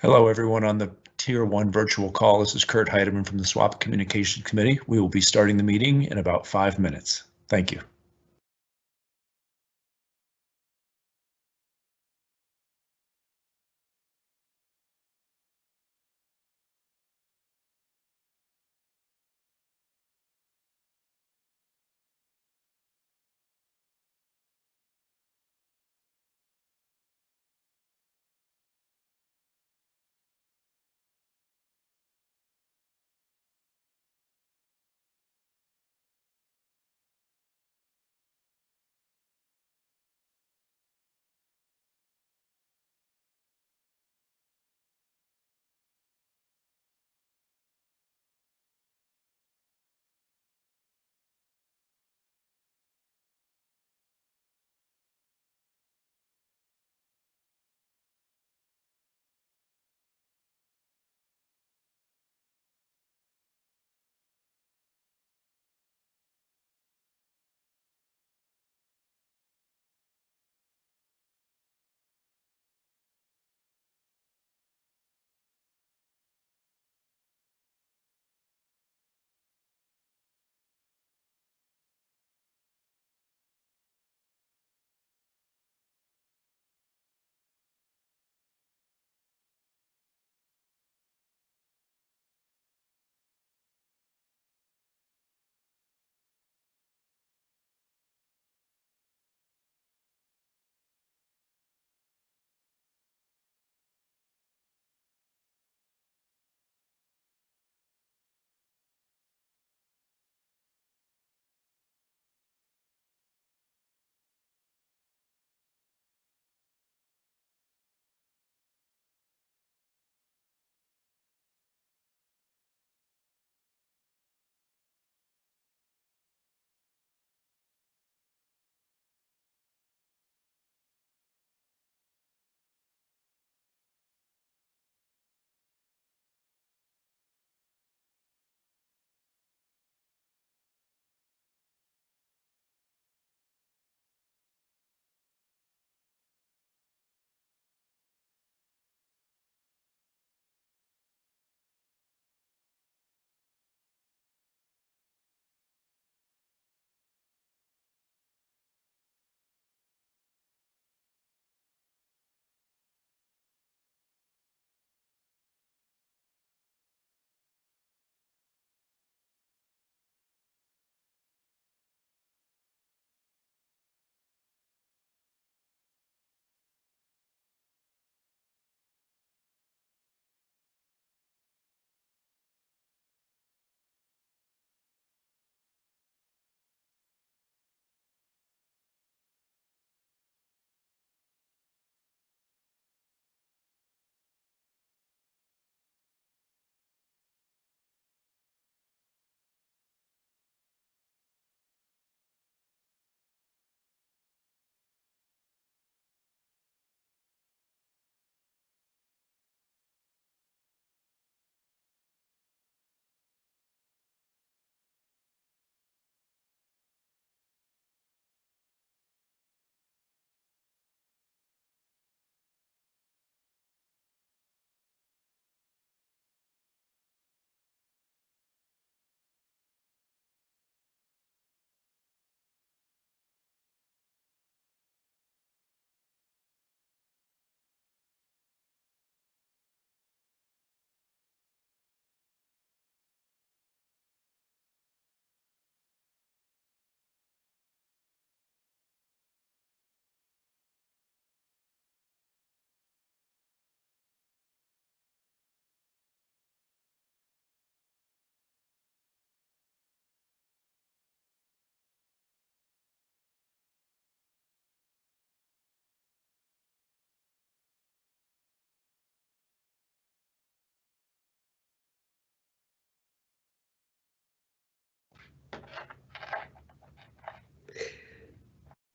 Hello, everyone on the Tier 1 virtual call. This is Kurt Heidemann from the SWAPA Communications Committee. We will be starting the meeting in about 5 minutes. Thank you.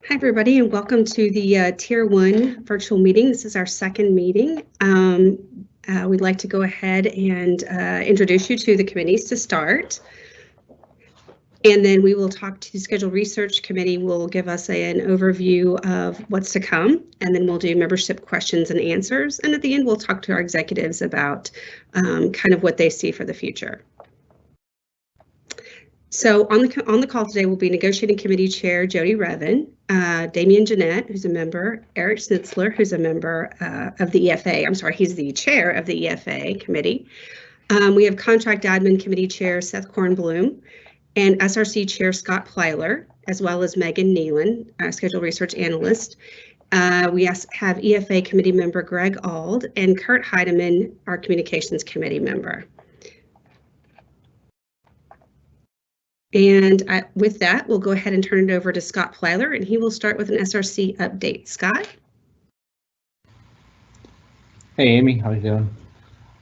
Hi, everybody, and welcome to the Tier 1 virtual meeting. This is our second meeting. We'd like to go ahead and introduce you to the committees to start. And then we will talk to the Schedule Research Committee. Will give us an overview of what's to come, and then we'll do membership questions and answers. And at the end, we'll talk to our executives about kind of what they see for the future. So on the call today will be Negotiating Committee Chair Jody Revin, Damian Jeanette, who's a member, Eric Schnitzler, who's a member of the EFA. I'm sorry, he's the chair of the EFA committee. We have Contract Admin Committee Chair Seth Kornblum, and SRC Chair Scott Plyler, as well as Megan Nealon, Schedule Research Analyst. We have EFA Committee Member Greg Auld and Kurt Heidemann, our Communications Committee member. And with that, we'll go ahead and turn it over to Scott Plyler, and he will start with an SRC update. Scott? Hey, Amy, how are you doing?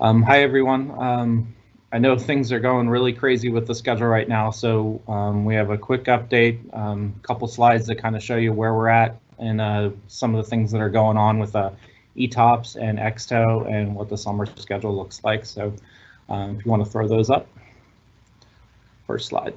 Hi, everyone. I know things are going really crazy with the schedule right now, so we have a quick update, a couple slides that kind of show you where we're at and some of the things that are going on with ETOPS and ExTO and what the summer schedule looks like. So if you want to throw those up. First slide.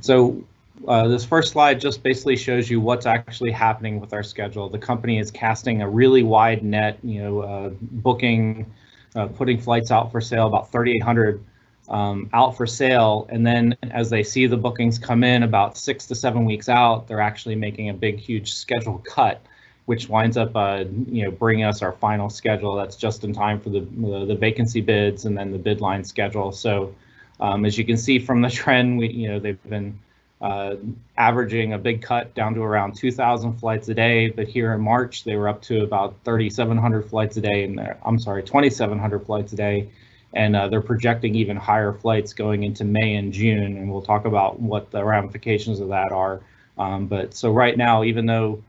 So this first slide just basically shows you what's actually happening with our schedule. The company is casting a really wide net, booking, putting flights out for sale, about 3,800 out for sale. And then as they see the bookings come in about 6 to 7 weeks out, they're actually making a big, huge schedule cut, which winds up, bringing us our final schedule. That's just in time for the vacancy bids and then the bid line schedule. So as you can see from the trend, they've been averaging a big cut down to around 2,000 flights a day, but here in March they were up to about 3,700 flights a day, and 2,700 flights a day, and they're projecting even higher flights going into May and June, and we'll talk about what the ramifications of that are. But so right now, even though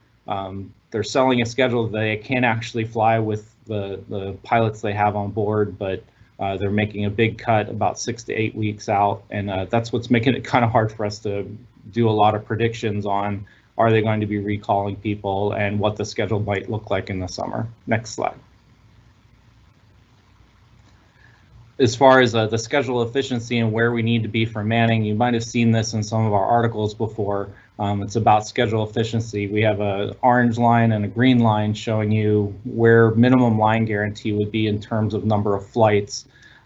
they're selling a schedule, they can't actually fly with the pilots they have on board, but they're making a big cut about 6 to 8 weeks out, and that's what's making it kind of hard for us to do a lot of predictions on are they going to be recalling people and what the schedule might look like in the summer. Next slide. As far as the schedule efficiency and where we need to be for manning, you might have seen this in some of our articles before. It's about schedule efficiency. We have an orange line and a green line showing you where minimum line guarantee would be in terms of number of flights,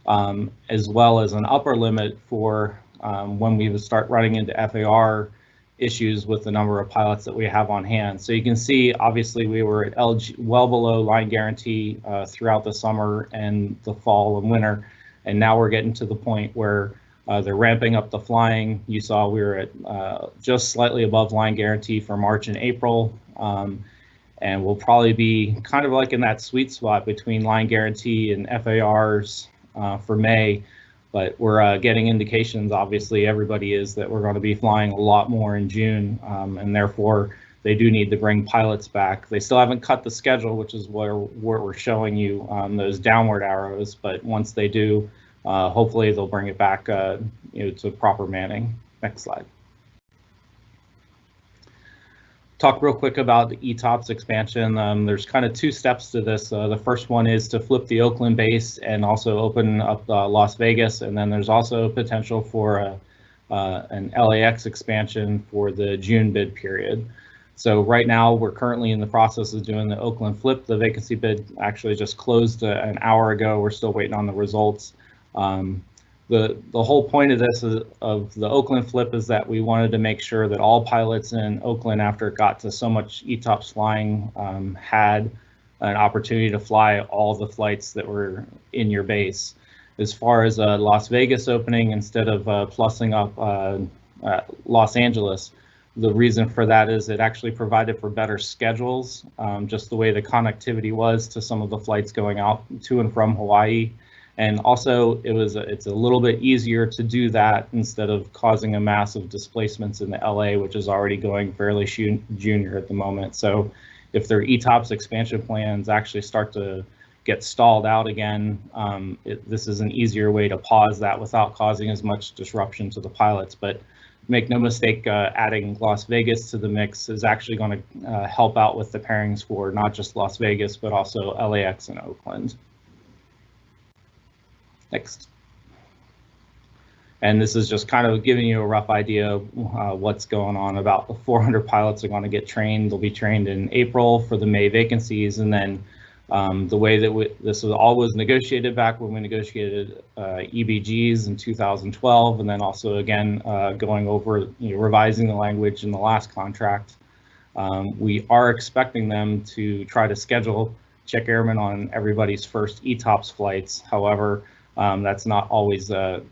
as well as an upper limit for when we would start running into FAR issues with the number of pilots that we have on hand. So you can see, obviously, we were at well below line guarantee throughout the summer and the fall and winter, and now we're getting to the point where they're ramping up the flying. You saw we were at just slightly above line guarantee for March and April, and we'll probably be kind of like in that sweet spot between line guarantee and FARs for May. But we're getting indications, obviously everybody is, that we're going to be flying a lot more in June, and therefore they do need to bring pilots back. They still haven't cut the schedule, which is where we're showing you those downward arrows, but once they do, hopefully they'll bring it back to proper manning. Next slide. Talk real quick about the ETOPS expansion. There's kind of two steps to this. The first one is to flip the Oakland base and also open up Las Vegas, and then there's also potential for an LAX expansion for the June bid period. So right now we're currently in the process of doing the Oakland flip. The vacancy bid actually just closed an hour ago. We're still waiting on the results. The whole point of this of the Oakland flip is that we wanted to make sure that all pilots in Oakland, after it got to so much ETOPS flying, had an opportunity to fly all the flights that were in your base. As far as Las Vegas opening, instead of plussing up Los Angeles, the reason for that is it actually provided for better schedules, just the way the connectivity was to some of the flights going out to and from Hawaii. And also, it's a little bit easier to do that instead of causing a massive displacements in the LA, which is already going fairly junior at the moment. So if their ETOPS expansion plans actually start to get stalled out again, this is an easier way to pause that without causing as much disruption to the pilots. But make no mistake, adding Las Vegas to the mix is actually going to help out with the pairings for not just Las Vegas, but also LAX and Oakland. Next. And this is just kind of giving you a rough idea of what's going on. About 400 pilots are going to get trained. They'll be trained in April for the May vacancies, and then the way that this was always negotiated back when we negotiated EBGs in 2012, and then also again going over, revising the language in the last contract. We are expecting them to try to schedule check airmen on everybody's first ETOPS flights. However, that's not always the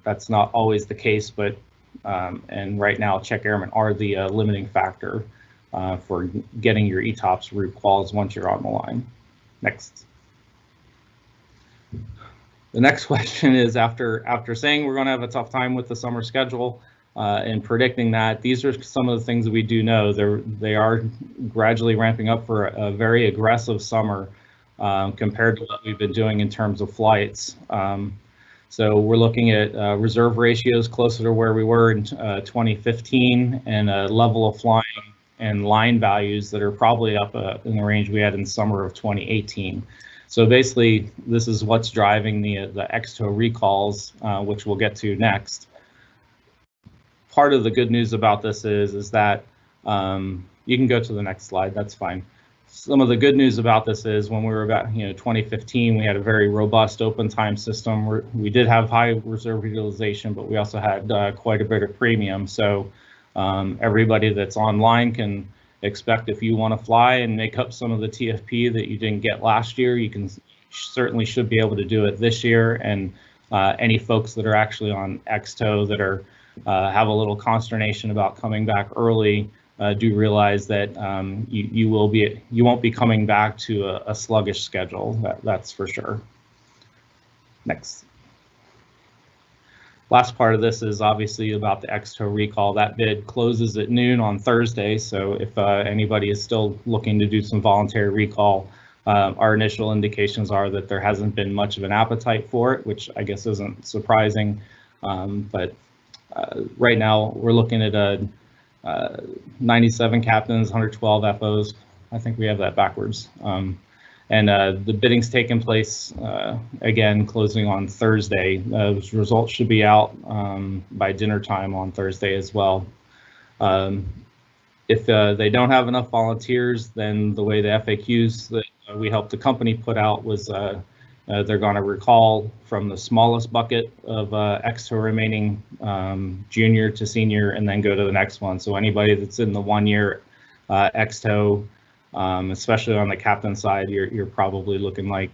case, but and right now check airmen are the limiting factor for getting your ETOPS route quals once you're on the line. Next. The next question is, after saying we're going to have a tough time with the summer schedule and predicting that, these are some of the things that we do know. They are gradually ramping up for a very aggressive summer compared to what we've been doing in terms of flights. So we're looking at reserve ratios closer to where we were in 2015, and a level of flying and line values that are probably up in the range we had in summer of 2018. So basically, this is what's driving the ExTO recalls, which we'll get to next. Part of the good news about this is that you can go to the next slide. That's fine. Some of the good news about this is when we were about 2015, we had a very robust open time system. We did have high reserve utilization, but we also had quite a bit of premium. So everybody that's online can expect, if you want to fly and make up some of the TFP that you didn't get last year, you certainly should be able to do it this year. And any folks that are actually on ExTO that are have a little consternation about coming back early, do realize that you won't be coming back to a sluggish schedule. That's for sure. Next. Last part of this is obviously about the ExTO recall. That bid closes at noon on Thursday, so if anybody is still looking to do some voluntary recall, our initial indications are that there hasn't been much of an appetite for it, which I guess isn't surprising. But right now we're looking at 97 captains, 112 FOs. I think we have that backwards. And the bidding's taking place, again, closing on Thursday. Those results should be out by dinner time on Thursday as well. If they don't have enough volunteers, then the way the FAQs that we helped the company put out was they're going to recall from the smallest bucket of ExTO remaining junior to senior, and then go to the next one. So anybody that's in the 1 year ExTO, especially on the captain side, you're probably looking like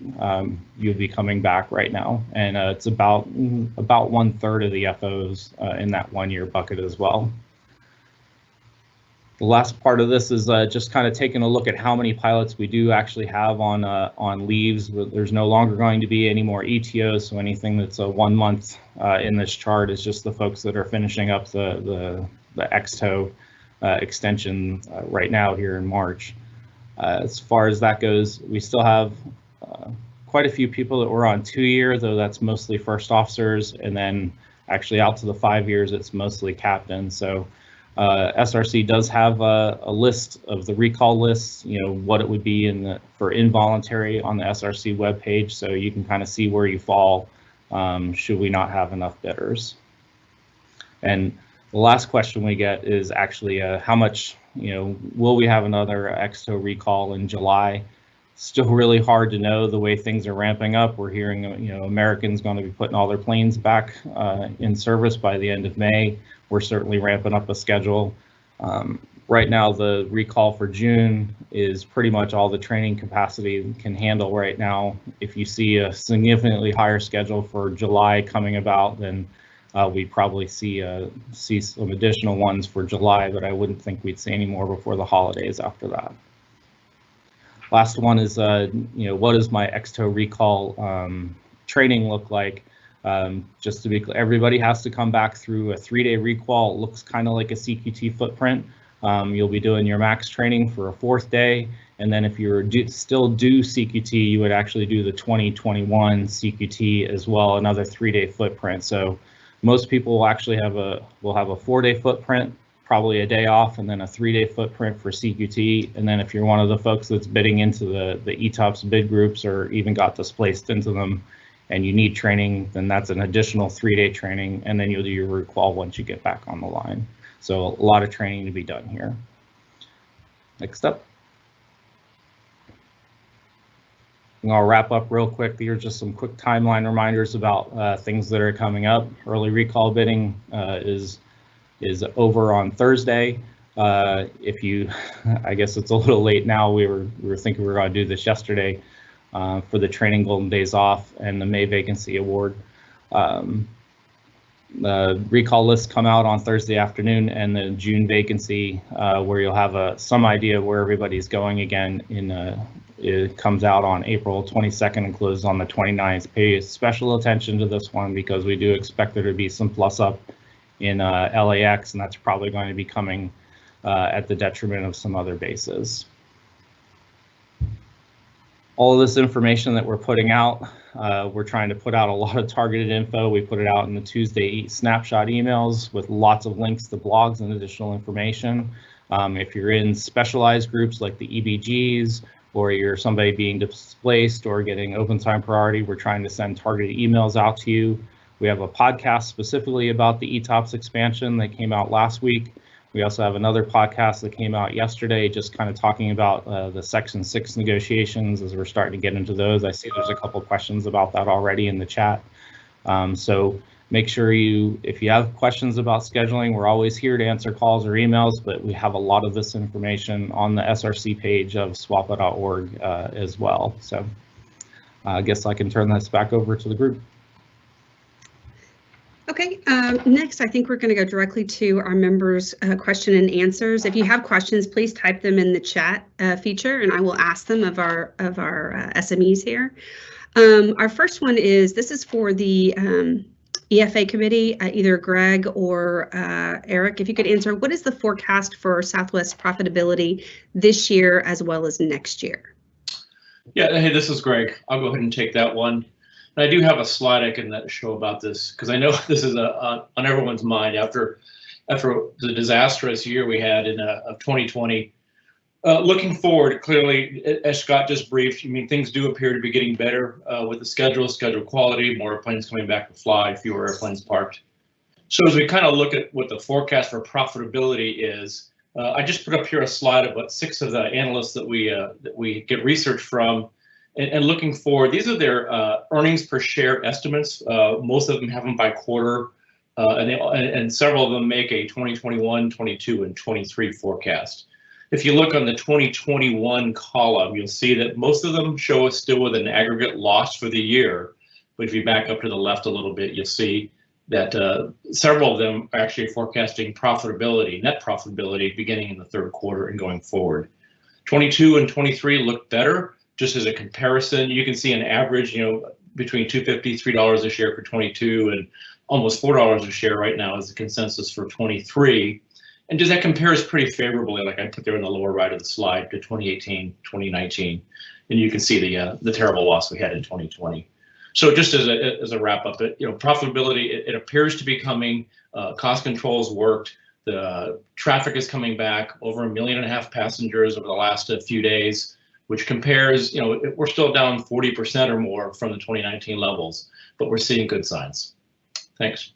you'll be coming back right now, and it's about 1/3 of the FOs in that 1 year bucket as well. The last part of this is just kind of taking a look at how many pilots we do actually have on leaves. There's no longer going to be any more ETOs, so anything that's a 1 month in this chart is just the folks that are finishing up the ExTO extension right now here in March. As far as that goes, we still have quite a few people that were on 2 year, though that's mostly first officers, and then actually out to the 5 years, it's mostly captains. So SRC does have a list of the recall lists, what it would be for involuntary on the SRC webpage, so you can kind of see where you fall should we not have enough bidders. And the last question we get is actually how much, will we have another ExTO recall in July? Still really hard to know the way things are ramping up. We're hearing, American's going to be putting all their planes back in service by the end of May. We're certainly ramping up a schedule. Right now, the recall for June is pretty much all the training capacity can handle right now. If you see a significantly higher schedule for July coming about, then we probably see some additional ones for July, but I wouldn't think we'd see any more before the holidays after that. Last one is, what does my ExTO recall training look like? Just to be clear, everybody has to come back through a 3-day recall. It looks kind of like a CQT footprint. You'll be doing your max training for a 4th day, and then if you're still do CQT, you would actually do the 2021 CQT as well, another 3-day footprint. So most people will actually have a 4-day footprint, probably a day off, and then a 3-day footprint for CQT. And then if you're one of the folks that's bidding into the ETOPS bid groups or even got displaced into them, and you need training, then that's an additional 3-day training, and then you'll do your recall once you get back on the line. So a lot of training to be done here. Next up. And I'll wrap up real quick. These are just some quick timeline reminders about things that are coming up. Early recall bidding is over on Thursday. If you, I guess it's a little late now. We were thinking we were going to do this yesterday for the training golden days off and the May vacancy award. The recall lists come out on Thursday afternoon, and the June vacancy, where you'll have some idea of where everybody's going again. It comes out on April 22nd and closes on the 29th. Pay special attention to this one because we do expect there to be some plus up in LAX, and that's probably going to be coming at the detriment of some other bases. All of this information that we're putting out, we're trying to put out a lot of targeted info. We put it out in the Tuesday snapshot emails with lots of links to blogs and additional information. If you're in specialized groups like the EBGs, or you're somebody being displaced or getting open time priority, we're trying to send targeted emails out to you. We have a podcast specifically about the ETOPS expansion that came out last week. We also have another podcast that came out yesterday, just kind of talking about the Section 6 negotiations as we're starting to get into those. I see there's a couple questions about that already in the chat. So make sure if you have questions about scheduling, we're always here to answer calls or emails, but we have a lot of this information on the SRC page of swapa.org as well. So I guess I can turn this back over to the group. Okay, next I think we're going to go directly to our members' question and answers. If you have questions, please type them in the chat feature, and I will ask them of our SMEs here. Our first one this is for the EFA committee, either Greg or Eric. If you could answer, what is the forecast for Southwest profitability this year as well as next year? Yeah, hey, this is Greg. I'll go ahead and take that one. And I do have a slide I can show about this because I know this is on everyone's mind after the disastrous year we had in of 2020. Looking forward, clearly, as Scott just briefed, I mean, things do appear to be getting better with the schedule quality, more airplanes coming back to fly, fewer airplanes parked. So as we kind of look at what the forecast for profitability is, I just put up here a slide of what 6 of the analysts that we get research from. And looking forward, these are their earnings per share estimates. Most of them have them by quarter, and several of them make a 2021, 22, and 23 forecast. If you look on the 2021 column, you'll see that most of them show us still with an aggregate loss for the year. But if you back up to the left a little bit, you'll see that several of them are actually forecasting profitability, net profitability, beginning in the 3rd quarter and going forward. 22 and 23 look better. Just as a comparison, you can see an average, between $2.50, $3 a share for 22 and almost $4 a share right now is the consensus for 23. And that compares pretty favorably, like I put there in the lower right of the slide, to 2018, 2019. And you can see the terrible loss we had in 2020. So just as a wrap up, profitability, it appears to be coming. Cost controls worked. The traffic is coming back, over 1.5 million passengers over the last few days, which compares, we're still down 40% or more from the 2019 levels, but we're seeing good signs. Thanks.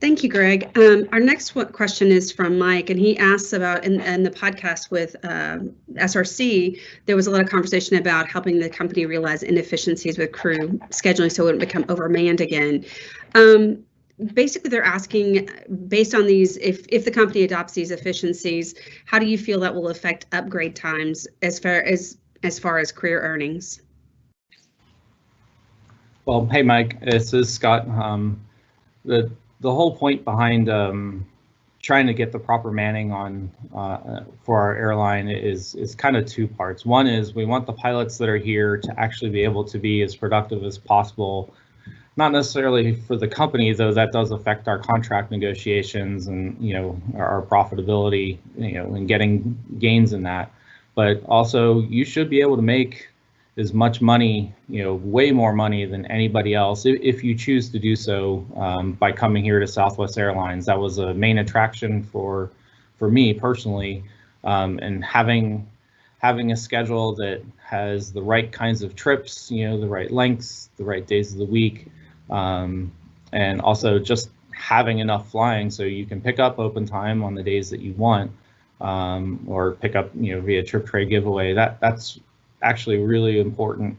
Thank you, Greg. Our next question is from Mike, and he asks about, in the podcast with SRC, there was a lot of conversation about helping the company realize inefficiencies with crew scheduling so it wouldn't become overmanned again. Basically, they're asking, based on these, if the company adopts these efficiencies, how do you feel that will affect upgrade times as far as career earnings? Well, hey, Mike, this is Scott. The whole point behind trying to get the proper manning on for our airline is kind of 2 parts. One is we want the pilots that are here to actually be able to be as productive as possible. Not necessarily for the company, though that does affect our contract negotiations and our profitability, and getting gains in that. But also, you should be able to make as much money, way more money than anybody else if you choose to do so by coming here to Southwest Airlines. That was a main attraction for me personally, and having having a schedule that has the right kinds of trips, you know, the right lengths, the right days of the week, and also just having enough flying so you can pick up open time on the days that you want, or pick up, you know, via trip trade giveaway. That's actually really important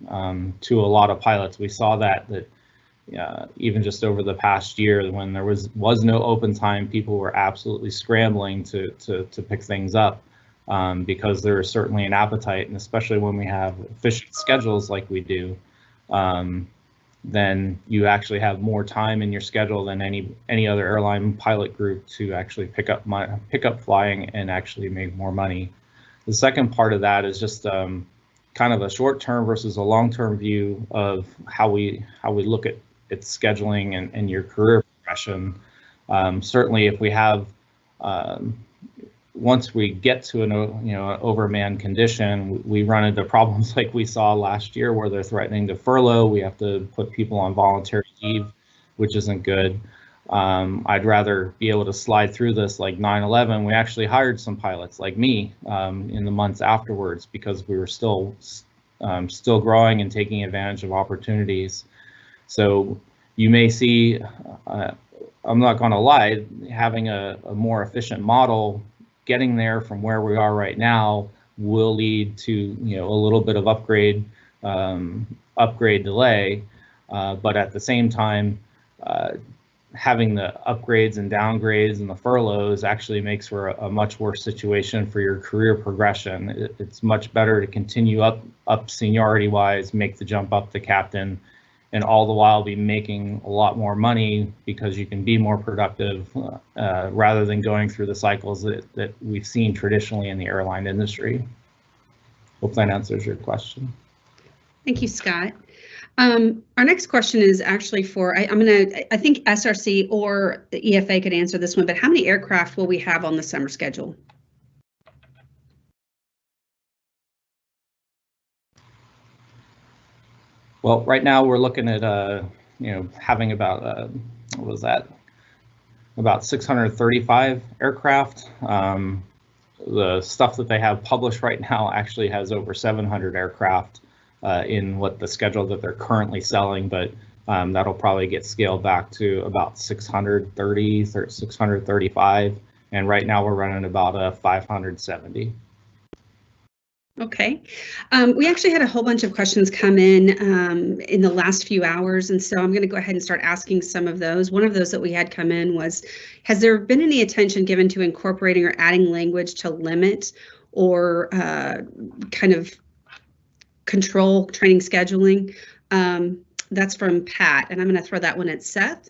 to a lot of pilots. We saw that even just over the past year, when there was no open time, people were absolutely scrambling to pick things up, because there is certainly an appetite, and especially when we have efficient schedules like we do, then you actually have more time in your schedule than any other airline pilot group to actually pick up flying and actually make more money. The second part of that is just kind of a short-term versus a long-term view of how we look at scheduling and your career progression. Certainly, if we have once we get to an overmanned condition, we run into problems like we saw last year, where they're threatening to furlough. We have to put people on voluntary leave, which isn't good. I'd rather be able to slide through this like 9/11. We actually hired some pilots like me in the months afterwards, because we were still growing and taking advantage of opportunities. So you may see, I'm not going to lie, having a more efficient model, getting there from where we are right now, will lead to a little bit of upgrade delay, but at the same time, having the upgrades and downgrades and the furloughs actually makes for a much worse situation for your career progression. It's much better to continue up seniority wise, make the jump up to captain, and all the while be making a lot more money, because you can be more productive, rather than going through the cycles that we've seen traditionally in the airline industry. Hope that answers your question. Thank you, Scott. Our next question is actually for, I think SRC or the EFA could answer this one, but how many aircraft will we have on the summer schedule? Well, right now we're looking at having about what was that? About 635 aircraft. The stuff that they have published right now actually has over 700 aircraft in what the schedule that they're currently selling, but that'll probably get scaled back to about 630, 635, and right now we're running about 570. Okay, we actually had a whole bunch of questions come in the last few hours, and so I'm going to go ahead and start asking some of those. One of those that we had come in was, has there been any attention given to incorporating or adding language to limit or kind of control training scheduling? That's from Pat, and I'm going to throw that one at Seth.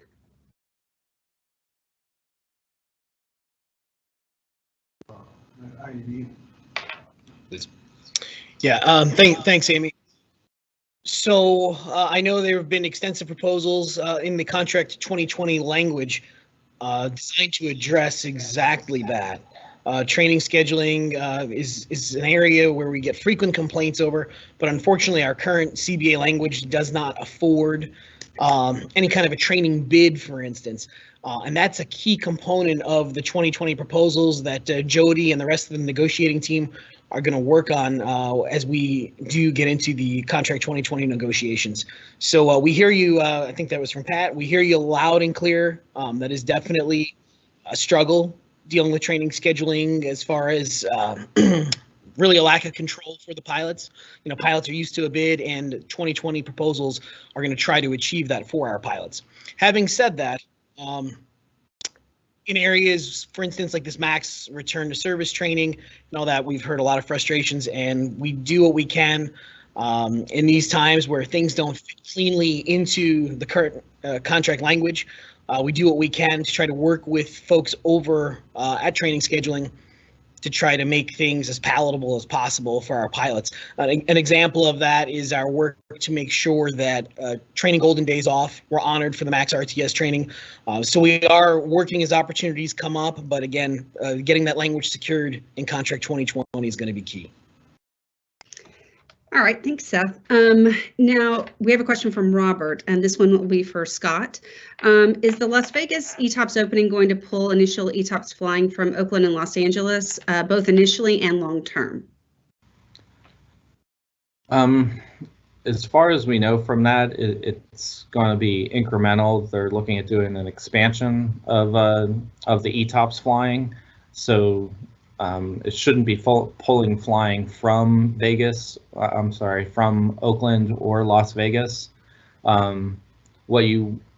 Yeah, thanks, Amy. So I know there have been extensive proposals in the contract 2020 language designed to address exactly that. Training scheduling is an area where we get frequent complaints over, but unfortunately our current CBA language does not afford any kind of a training bid, for instance. And that's a key component of the 2020 proposals that Jody and the rest of the negotiating team are going to work on as we do get into the contract 2020 negotiations. So we hear you, I think that was from Pat, we hear you loud and clear. That is definitely a struggle dealing with training scheduling, as far as really a lack of control for the pilots. Pilots are used to a bid, and 2020 proposals are going to try to achieve that for our pilots. Having said that, in areas, for instance, like this MAX return to service training and all that, we've heard a lot of frustrations, and we do what we can in these times where things don't fit cleanly into the current contract language. We do what we can to try to work with folks over at training scheduling to try to make things as palatable as possible for our pilots. An example of that is our work to make sure that training golden days off were honored for the MAX RTS training. So we are working as opportunities come up, but again, getting that language secured in contract 2020 is going to be key. All right, thanks, Seth. Now we have a question from Robert, and this one will be for Scott. Is the Las Vegas ETOPS opening going to pull initial ETOPS flying from Oakland and Los Angeles, both initially and long term? As far as we know from that, it's going to be incremental. They're looking at doing an expansion of the ETOPS flying, so it shouldn't be pulling flying from Vegas. From Oakland or Las Vegas.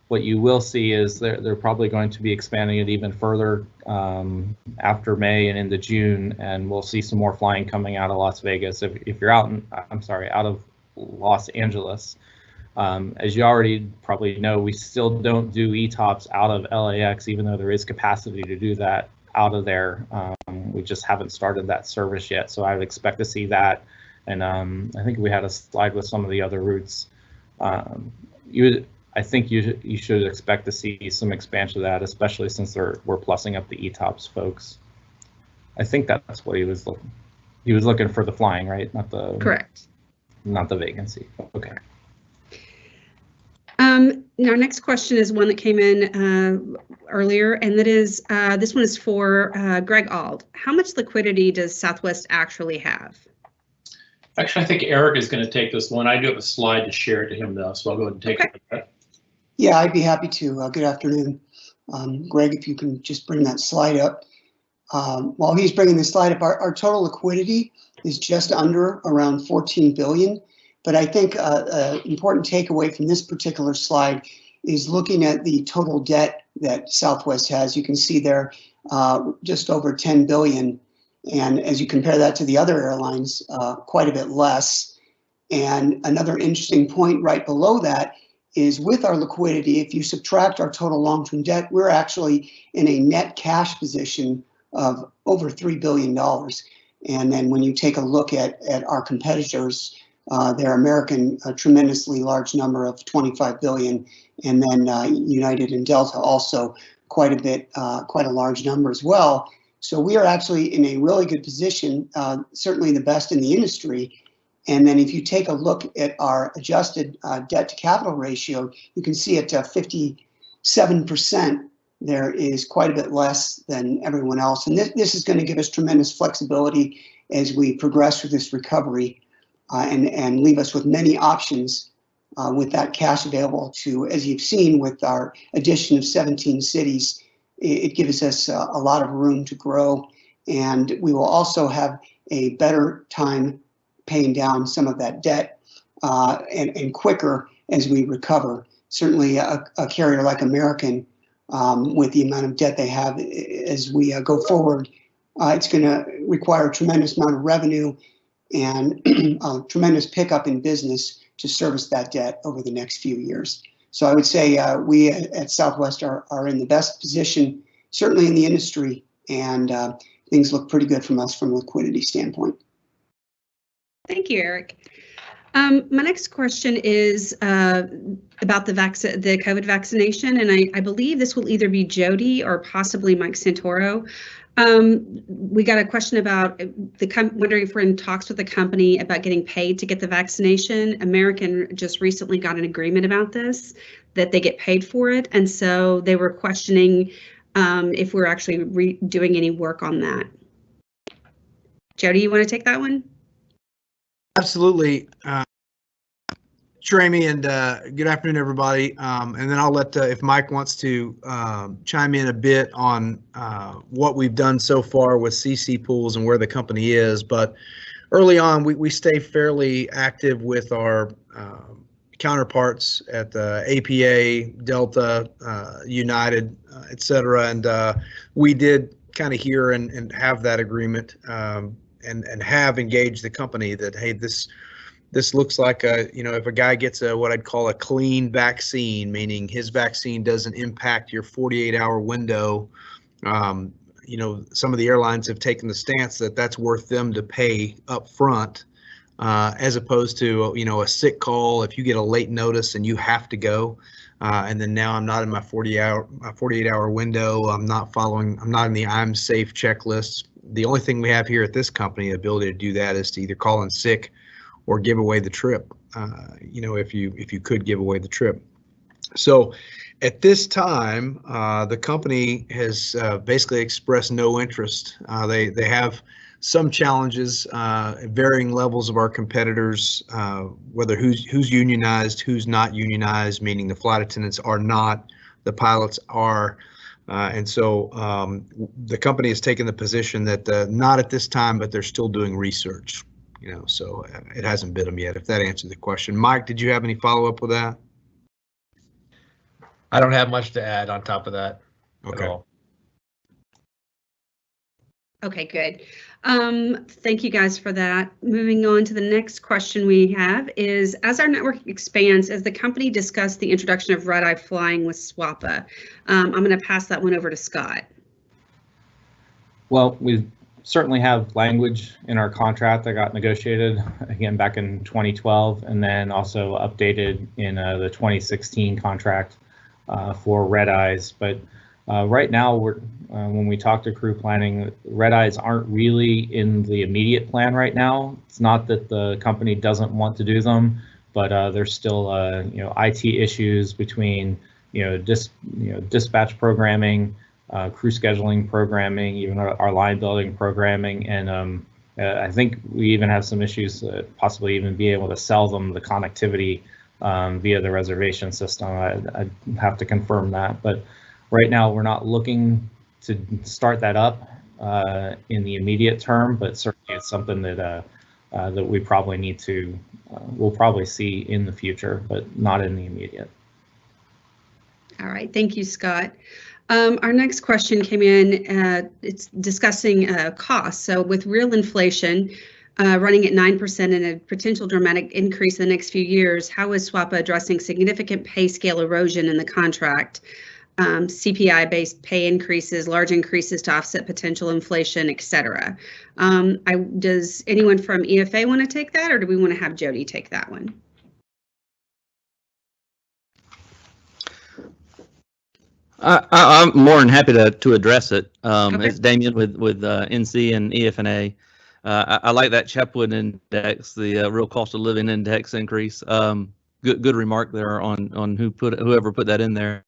What you will see is they're probably going to be expanding it even further after May and into June, and we'll see some more flying coming out of Las Vegas. If you're out of Los Angeles. As you already probably know, we still don't do ETOPS out of LAX, even though there is capacity to do that out of there. We just haven't started that service yet, so I would expect to see that. And I think we had a slide with some of the other routes. I think you should expect to see some expansion of that, especially since we're plussing up the ETOPS folks. I think that's what he was looking. He was looking for the flying, right? Not the Correct. Not the vacancy. Okay. Our next question is one that came in earlier, and that is, this one is for Greg Auld. How much liquidity does Southwest actually have? Actually, I think Eric is going to take this one. I do have a slide to share it to him though, so I'll go ahead and take it. Yeah, I'd be happy to. Good afternoon. Greg, if you can just bring that slide up. While he's bringing the slide up, our total liquidity is just under around 14 billion. But I think an important takeaway from this particular slide is looking at the total debt that Southwest has. You can see there just over 10 billion. And as you compare that to the other airlines, quite a bit less. And another interesting point right below that is with our liquidity, if you subtract our total long-term debt, we're actually in a net cash position of over $3 billion. And then when you take a look at our competitors, they're American, a tremendously large number of 25 billion, and then United and Delta also quite a large number as well. So we are actually in a really good position, certainly the best in the industry. And then if you take a look at our adjusted debt to capital ratio, you can see at 57%, there is quite a bit less than everyone else. And this is going to give us tremendous flexibility as we progress through this recovery and leave us with many options with that cash available to, as you've seen with our addition of 17 cities, it gives us a lot of room to grow. And we will also have a better time paying down some of that debt and quicker as we recover. Certainly a carrier like American, with the amount of debt they have as we go forward, it's going to require a tremendous amount of revenue and a tremendous pickup in business to service that debt over the next few years. So I would say we at Southwest are in the best position, certainly in the industry, and things look pretty good from us from a liquidity standpoint. Thank you, Eric. My next question is about the COVID vaccination, and I believe this will either be Jody or possibly Mike Santoro. We got a question about wondering if we're in talks with the company about getting paid to get the vaccination. American just recently got an agreement about this, that they get paid for it, and so they were questioning if we're actually doing any work on that. Jody, you want to take that one? Absolutely. Sure, Amy, and good afternoon, everybody. And then I'll let, if Mike wants to chime in a bit on what we've done so far with CC pools and where the company is. But early on, we stay fairly active with our counterparts at APA, Delta, United, et cetera. And we did kind of hear and have that agreement and have engaged the company that, hey, this looks like if a guy gets what I'd call a clean vaccine, meaning his vaccine doesn't impact your 48-hour window. Some of the airlines have taken the stance that that's worth them to pay up front, as opposed to, a sick call. If you get a late notice and you have to go, and then now I'm not in my 48-hour window, I'm not in the I'm safe checklist. The only thing we have here at this company, the ability to do that, is to either call in sick or give away the trip, if you could give away the trip. So at this time, the company has basically expressed no interest. They have some challenges, varying levels of our competitors, whether who's unionized, who's not unionized, meaning the flight attendants are not, the pilots are. And so the company has taken the position that not at this time, but they're still doing research, so it hasn't bit them yet, if that answered the question. Mike, did you have any follow-up with that? I don't have much to add on top of that Okay. at all. Okay, good. Thank you guys for that. Moving on to the next question we have is, as our network expands, as the company discussed the introduction of red-eye flying with SWAPA, I'm going to pass that one over to Scott. Well, we certainly have language in our contract that got negotiated again back in 2012, and then also updated in the 2016 contract for red eyes. But right now, when we talk to crew planning, red eyes aren't really in the immediate plan right now. It's not that the company doesn't want to do them, but there's still IT issues between dispatch programming, crew scheduling programming, even our line building programming, and I think we even have some issues possibly even be able to sell them the connectivity via the reservation system. I have to confirm that, but right now we're not looking to start that up in the immediate term, but certainly it's something that that we probably need to we'll probably see in the future, but not in the immediate. All right, thank you, Scott. Our next question came in, it's discussing costs. So with real inflation running at 9% and a potential dramatic increase in the next few years, how is SWAPA addressing significant pay scale erosion in the contract? CPI-based pay increases, large increases to offset potential inflation, etc. Does anyone from EFA want to take that, or do we want to have Jody take that one? I'm more than happy to address it. Okay. It's Damien with NC and EFNA. I like that Chapwood index, the real cost of living index increase. Good remark there on whoever put that in there.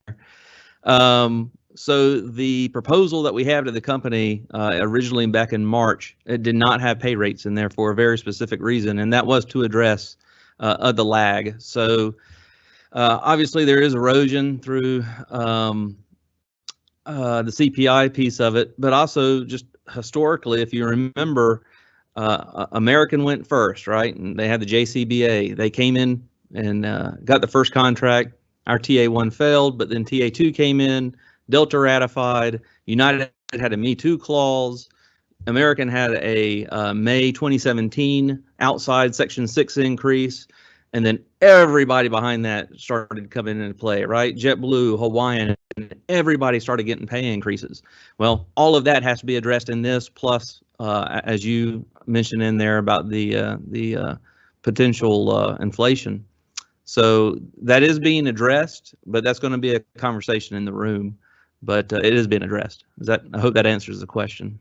So the proposal that we have to the company originally back in March, it did not have pay rates in there for a very specific reason, and that was to address the lag. So obviously there is erosion through the CPI piece of it, but also just historically, if you remember, American went first, right? And they had the JCBA. They came in and got the first contract. Our TA1 failed, but then TA2 came in, Delta ratified, United had a Me Too clause, American had a May 2017 outside Section 6 increase, and then everybody behind that started coming into play, right? JetBlue, Hawaiian, everybody started getting pay increases. Well, all of that has to be addressed in this, plus, as you mentioned in there about the potential inflation. So that is being addressed, but that's going to be a conversation in the room. But it is being addressed. I hope that answers the question.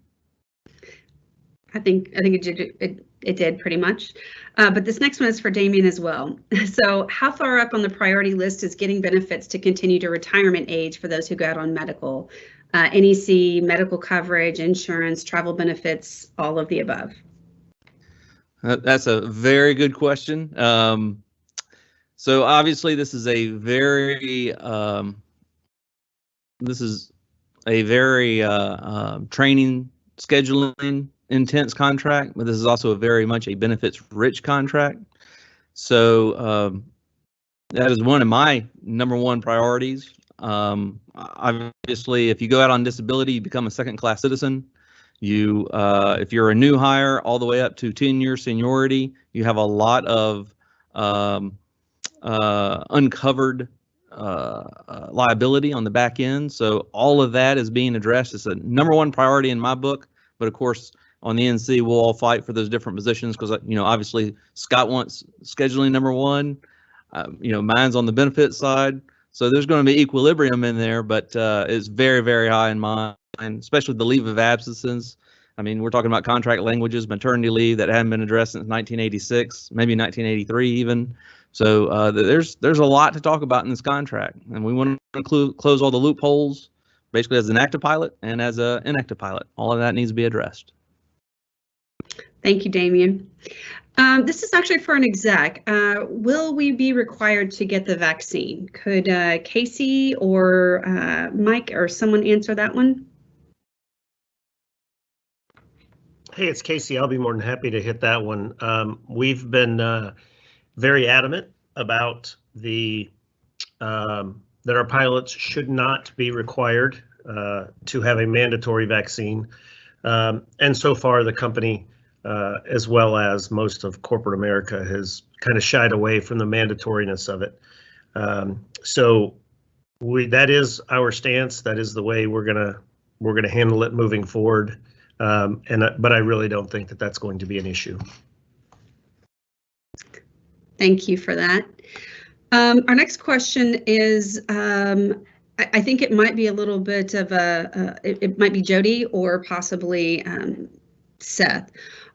I think it did pretty much. But this next one is for Damien as well. So how far up on the priority list is getting benefits to continue to retirement age for those who got on medical, NEC, medical coverage, insurance, travel benefits, all of the above? That's a very good question. So obviously this is a very training scheduling intense contract, but this is also very much a benefits rich contract. So that is one of my #1 priorities. Obviously, if you go out on disability, you become a second-class citizen. You, if you're a new hire all the way up to 10-year seniority, you have a lot of uncovered liability on the back end. So all of that is being addressed. It's a #1 priority in my book, but of course on the NC we'll all fight for those different positions because obviously Scott wants scheduling #1, mine's on the benefit side. So there's going to be equilibrium in there, but it's very, very high in mine, especially the leave of absences. I mean, we're talking about contract languages, maternity leave that haven't been addressed since 1986, maybe 1983 even. So there's a lot to talk about in this contract, and we want to close all the loopholes, basically as an active pilot and as an inactive pilot. All of that needs to be addressed. Thank you, Damien. This is actually for an exec. Will we be required to get the vaccine? Could Casey or Mike or someone answer that one? Hey, it's Casey. I'll be more than happy to hit that one. We've been very adamant about that our pilots should not be required to have a mandatory vaccine. And so far, the company, as well as most of corporate America, has kind of shied away from the mandatoriness of it. So that is our stance. That is the way we're gonna handle it moving forward. But I really don't think that that's going to be an issue. Thank you for that. Our next question is, I think it might be a little bit of it might be Jody or possibly Seth.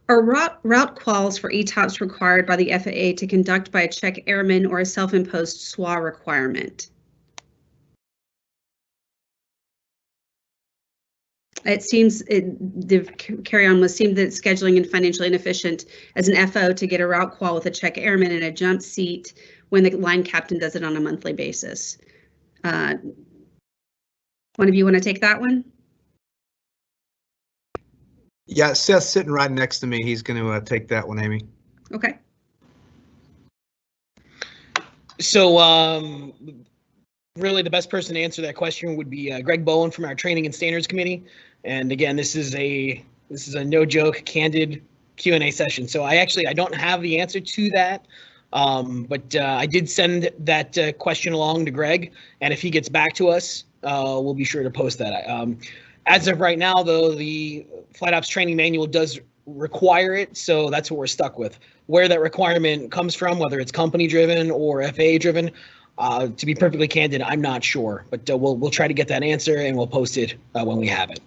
Are route quals for ETOPS required by the FAA to conduct by a check airman or a self-imposed SWA requirement? It seems the carry-on was seemed that scheduling and financially inefficient as an FO to get a route qual with a check airman in a jump seat when the line captain does it on a monthly basis. One of you want to take that one? Yeah, Seth's sitting right next to me. He's going to take that one, Amy. Okay. So really the best person to answer that question would be Greg Bowen from our Training and Standards Committee. And again, this is a no joke, candid Q&A session. So I don't have the answer to that, but I did send that question along to Greg, and if he gets back to us, we'll be sure to post that. As of right now, though, the Flight Ops Training Manual does require it, so that's what we're stuck with. Where that requirement comes from, whether it's company driven or FAA driven, to be perfectly candid, I'm not sure, but we'll try to get that answer and we'll post it when we have it.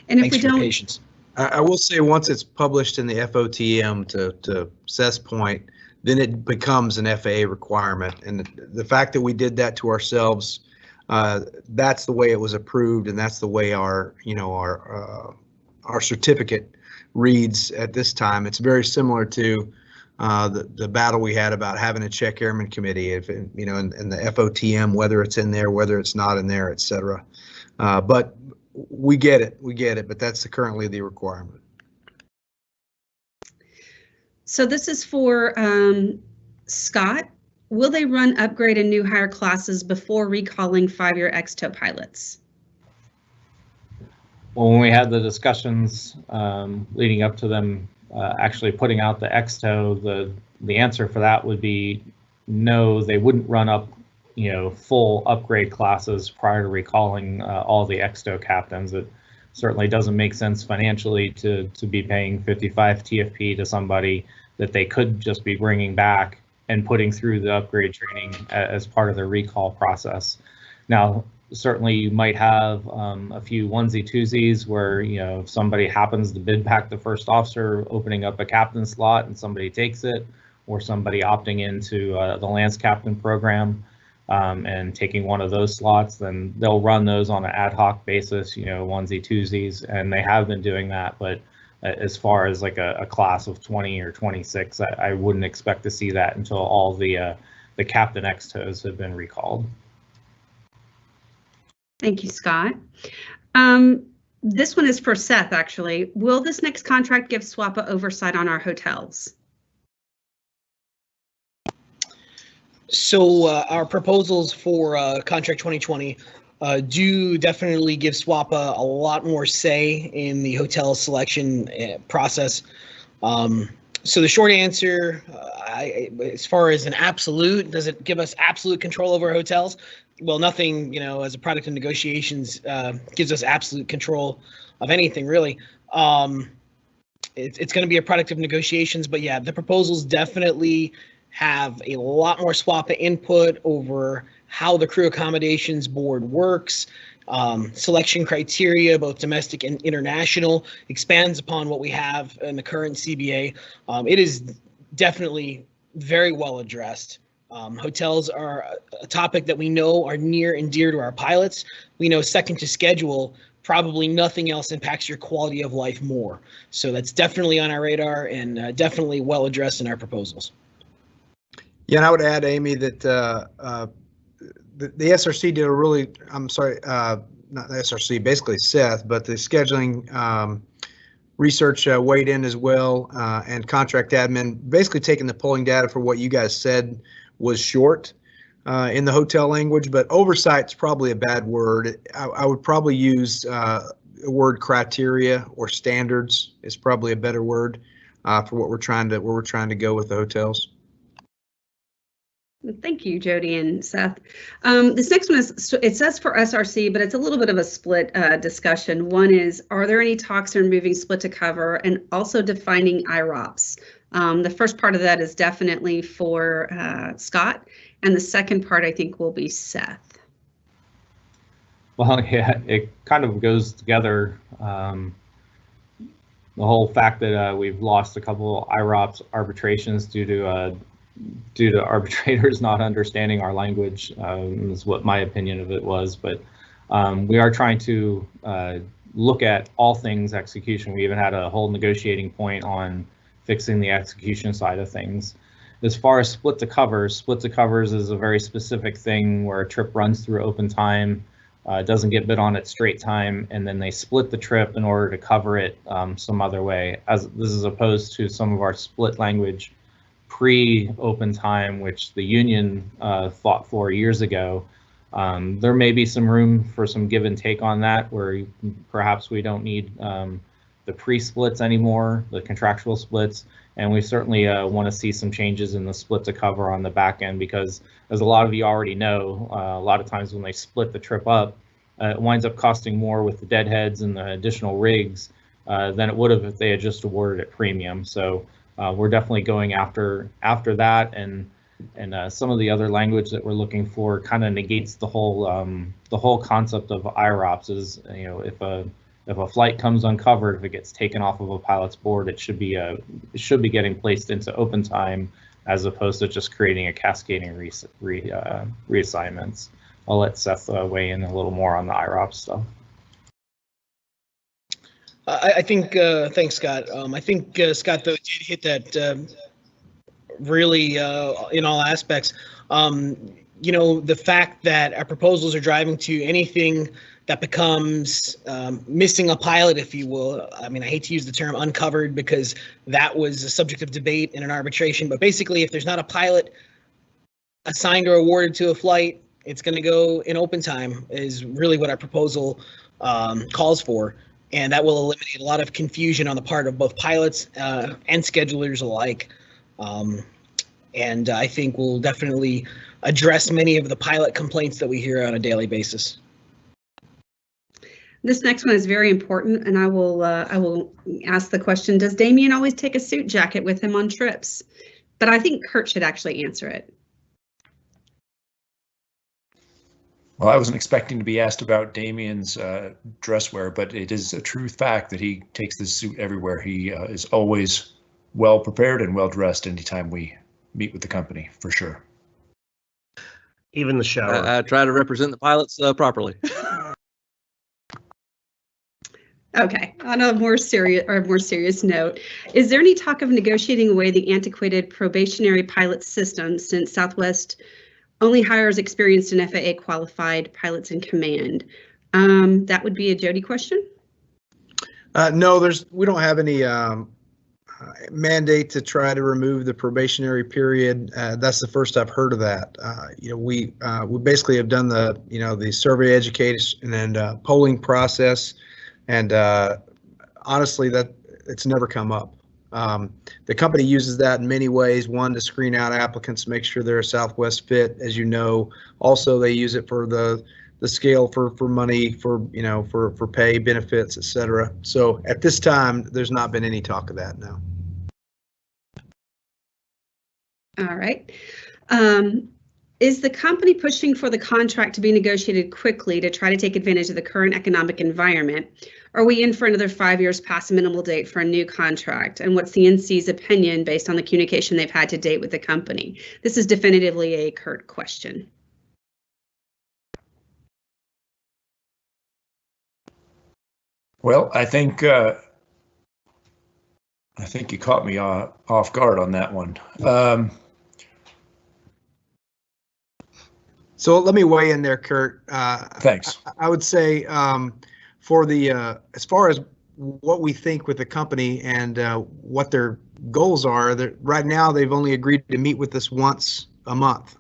And Thanks if we for don't, your patience. I will say once it's published in the FOTM, to Seth's point, then it becomes an FAA requirement. And the fact that we did that to ourselves, that's the way it was approved, and that's the way our certificate reads at this time. It's very similar to the battle we had about having a check airman committee, if in the FOTM, whether it's in there, whether it's not in there, etc. But we get it, but that's currently the requirement. So this is for Scott. Will they run upgrade and new hire classes before recalling 5-year ExTO pilots? Well, when we had the discussions leading up to them actually putting out the ExTO, the answer for that would be no, they wouldn't run up full upgrade classes prior to recalling all the ExTO captains. It certainly doesn't make sense financially to be paying 55 TFP to somebody that they could just be bringing back and putting through the upgrade training as part of the recall process. Now, certainly you might have a few onesie twosies where if somebody happens to bid back the first officer, opening up a captain slot and somebody takes it, or somebody opting into the Lance Captain program and taking one of those slots, then they'll run those on an ad hoc basis, onesie twosies, and they have been doing that. But as far as like a class of 20 or 26, I wouldn't expect to see that until all the captain ExTOs have been recalled. Thank you, Scott. This one is for Seth, actually. Will this next contract give SWAPA oversight on our hotels? So our proposals for contract 2020 do definitely give SWAPA a lot more say in the hotel selection process. So the short answer, as far as an absolute, does it give us absolute control over hotels? Well, nothing, as a product of negotiations gives us absolute control of anything, really. It's going to be a product of negotiations, but yeah, the proposals definitely have a lot more SWAPA input over how the crew accommodations board works. Selection criteria, both domestic and international, expands upon what we have in the current CBA. It is definitely very well addressed Hotels are a topic that we know are near and dear to our pilots. We know second to schedule, probably nothing else impacts your quality of life more. So that's definitely on our radar and definitely well addressed in our proposals. Yeah, and I would add, Amy, that the SRC did a really, I'm sorry, not the SRC, basically Seth, but the scheduling research weighed in as well, and contract admin basically taking the polling data for what you guys said was short in the hotel language, but oversight's probably a bad word. I would probably use the word criteria or standards is probably a better word for what we're trying to go with the hotels. Thank you, Jody and Seth. This next one is, it says for SRC, but it's a little bit of a split discussion. One is, are there any talks on removing split to cover and also defining IROPS? The first part of that is definitely for Scott, and the second part I think will be Seth. Well, yeah, it kind of goes together. The whole fact that we've lost a couple IROPS arbitrations due to arbitrators not understanding our language is what my opinion of it was. But we are trying to look at all things execution. We even had a whole negotiating point on fixing the execution side of things. As far as split to covers is a very specific thing where a trip runs through open time, doesn't get bid on at straight time, and then they split the trip in order to cover it some other way. As this is opposed to some of our split language pre-open time, which the union fought for years ago. There may be some room for some give and take on that, where perhaps we don't need the pre-splits anymore, the contractual splits, and we certainly want to see some changes in the split to cover on the back end, because as a lot of you already know, a lot of times when they split the trip up, it winds up costing more with the deadheads and the additional rigs than it would have if they had just awarded it premium. So we're definitely going after that, and some of the other language that we're looking for kind of negates the whole concept of IROPS. Is, you know, if a flight comes uncovered, if it gets taken off of a pilot's board, it should be getting placed into open time, as opposed to just creating a cascading reassignments. I'll let Seth weigh in a little more on the IROPS stuff. I think, thanks, Scott. I think Scott, though, did hit that really in all aspects. You know, the fact that our proposals are driving to anything that becomes missing a pilot, if you will. I mean, I hate to use the term uncovered because that was a subject of debate in an arbitration, but basically if there's not a pilot assigned or awarded to a flight, it's going to go in open time is really what our proposal calls for. And that will eliminate a lot of confusion on the part of both pilots and schedulers alike. And I think we'll definitely address many of the pilot complaints that we hear on a daily basis. This next one is very important, and I will ask the question, does Damien always take a suit jacket with him on trips? But I think Kurt should actually answer it. Well, I wasn't expecting to be asked about Damien's dress wear, but it is a true fact that he takes this suit everywhere. He is always well prepared and well dressed anytime we meet with the company, for sure. Even the shower. I try to represent the pilots properly. Okay, on a more serious note, is there any talk of negotiating away the antiquated probationary pilot system, since Southwest only hires experienced and FAA qualified pilots in command? That would be a Jody question. No, we don't have any mandate to try to remove the probationary period. That's the first I've heard of that. You know, we basically have done the survey education and polling process, and honestly, that it's never come up. The company uses that in many ways. One, to screen out applicants, make sure they're a Southwest fit, as you know. Also, they use it for the scale for money, for pay, benefits, etc. So at this time, there's not been any talk of that, no. All right. Is the company pushing for the contract to be negotiated quickly to try to take advantage of the current economic environment? Are we in for another 5 years past the minimal date for a new contract? And what's the NC's opinion based on the communication they've had to date with the company? This is definitively a Kurt question. Well, I think you caught me off guard on that one. So let me weigh in there, Kurt. Thanks. I would say for the as far as what we think with the company and what their goals are, that right now they've only agreed to meet with us once a month.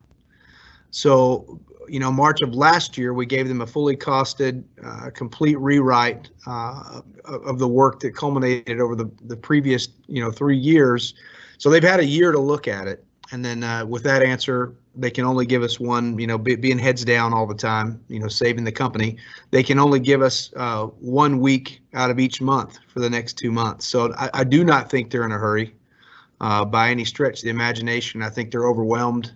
So, you know, March of last year, we gave them a fully costed, complete rewrite of the work that culminated over the previous, 3 years. So they've had a year to look at it. And then with that answer, they can only give us one, being heads down all the time, saving the company. They can only give us 1 week out of each month for the next 2 months. So I do not think they're in a hurry by any stretch of the imagination. I think they're overwhelmed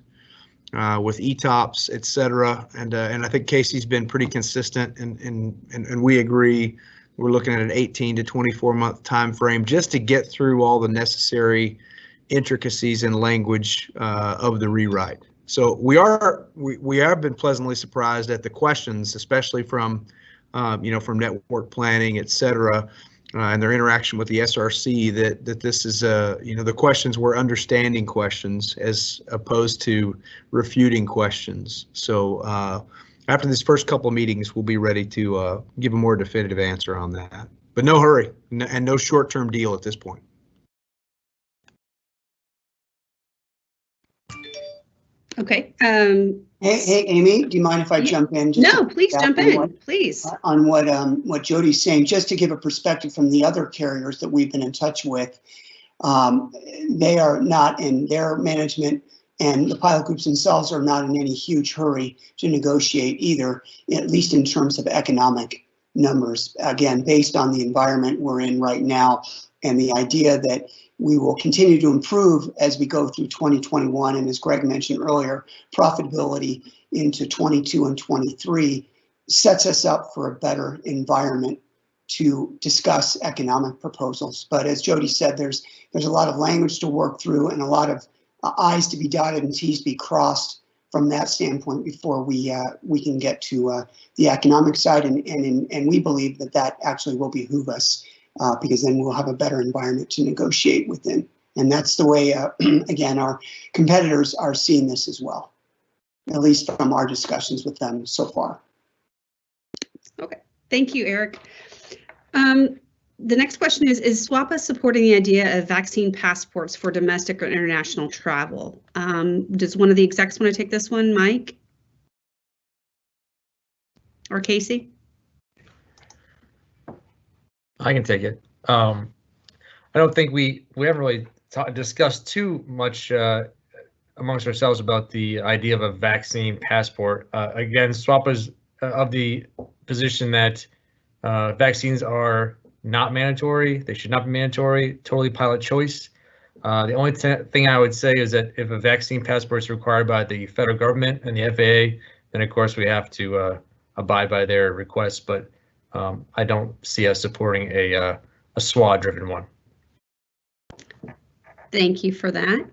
with ETOPS, et cetera. And I think Casey's been pretty consistent, and we agree. We're looking at an 18 to 24 month time frame just to get through all the necessary intricacies and language of the rewrite. So we have been pleasantly surprised at the questions, especially from from network planning, et cetera, and their interaction with the SRC. That this is the questions were understanding questions as opposed to refuting questions. So after this first couple of meetings, we'll be ready to give a more definitive answer on that. But no hurry and no short-term deal at this point. Okay. Hey, Amy, do you mind if I jump in? No, please jump in, please. On what Jody's saying, just to give a perspective from the other carriers that we've been in touch with, they are not in their management, and the pilot groups themselves are not in any huge hurry to negotiate either, at least in terms of economic numbers. Again, based on the environment we're in right now, and the idea that we will continue to improve as we go through 2021, and as Greg mentioned earlier, profitability into 22 and 23 sets us up for a better environment to discuss economic proposals. But as Jody said, there's a lot of language to work through and a lot of I's to be dotted and T's to be crossed from that standpoint before we can get to the economic side, and we believe that actually will behoove us. Because then we'll have a better environment to negotiate within. And that's the way, again, our competitors are seeing this as well, at least from our discussions with them so far. Okay, thank you, Eric. The next question is SWAPA supporting the idea of vaccine passports for domestic or international travel? Does one of the execs want to take this one, Mike? Or Casey? I can take it. I don't think we haven't really discussed too much amongst ourselves about the idea of a vaccine passport. Again, SWAPA's of the position that vaccines are not mandatory. They should not be mandatory. Totally pilot choice. The only thing I would say is that if a vaccine passport is required by the federal government and the FAA, then of course we have to abide by their requests. But I don't see us supporting a SWA-driven one. Thank you for that.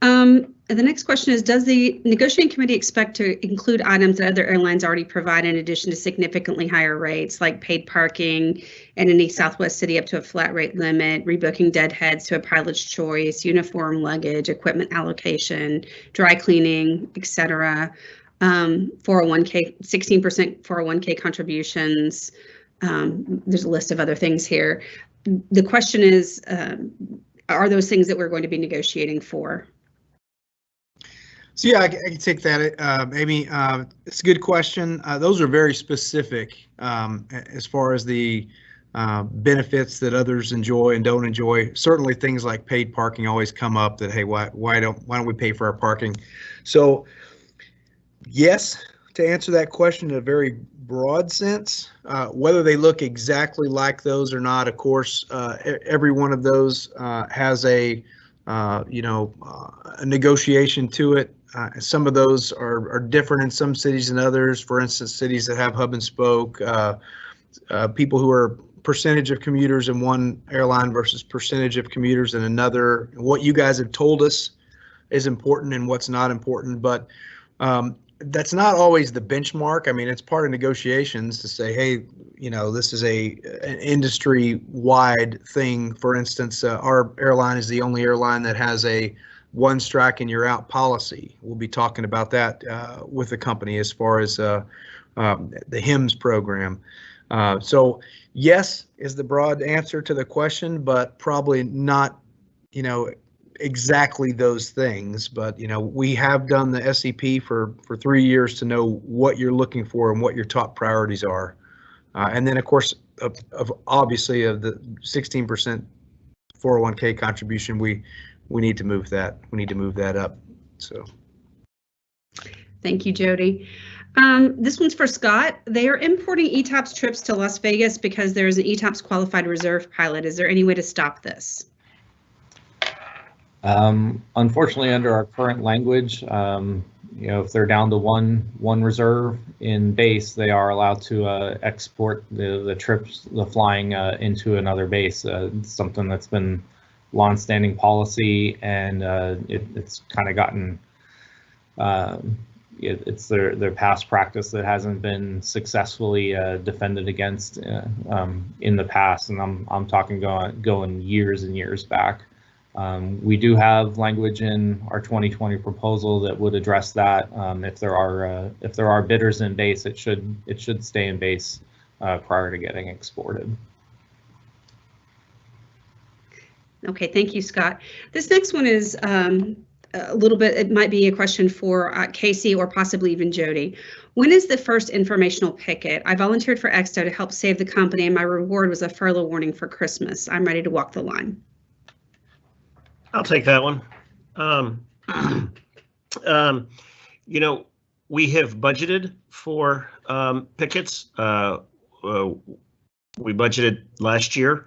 The next question is, does the negotiating committee expect to include items that other airlines already provide in addition to significantly higher rates, like paid parking in any Southwest city up to a flat rate limit, rebooking deadheads to a pilot's choice, uniform luggage, equipment allocation, dry cleaning, etc.? 401k, 16% 401k contributions. There's a list of other things here. The question is, are those things that we're going to be negotiating for? So yeah, I can take that, Amy. It's a good question. Those are very specific as far as the benefits that others enjoy and don't enjoy. Certainly, things like paid parking always come up. That hey, why don't we pay for our parking? So yes, to answer that question in a very broad sense, whether they look exactly like those or not, of course, every one of those has a negotiation to it. Some of those are different in some cities than others. For instance, cities that have hub and spoke, people who are percentage of commuters in one airline versus percentage of commuters in another. What you guys have told us is important and what's not important, but that's not always the benchmark. I mean, it's part of negotiations to say, hey, you know, this is an industry-wide thing. For instance, our airline is the only airline that has a one strike and you're out policy. We'll be talking about that with the company as far as the HIMSS program. So yes is the broad answer to the question, but probably not, you know, exactly those things. But, you know, we have done the SEP for 3 years to know what you're looking for and what your top priorities are. And then, of course, obviously of the 16% 401k contribution, we need to move that. We need to move that up. So. Thank you, Jody. This one's for Scott. They are importing ETOPS trips to Las Vegas because there is an ETOPS qualified reserve pilot. Is there any way to stop this? Unfortunately, under our current language, you know, if they're down to one reserve in base, they are allowed to export the trips, the flying into another base. It's something that's been long-standing policy, and it's kind of gotten it's their past practice that hasn't been successfully defended against in the past, and I'm talking going years and years back. We do have language in our 2020 proposal that would address that. If there are bidders in base, it should stay in base prior to getting exported. Okay, thank you, Scott. This next one is a little bit, it might be a question for Casey or possibly even Jody. When is the first informational picket? I volunteered for ExTO to help save the company, and my reward was a furlough warning for Christmas. I'm ready to walk the line. I'll take that one. You know, we have budgeted for pickets. We budgeted last year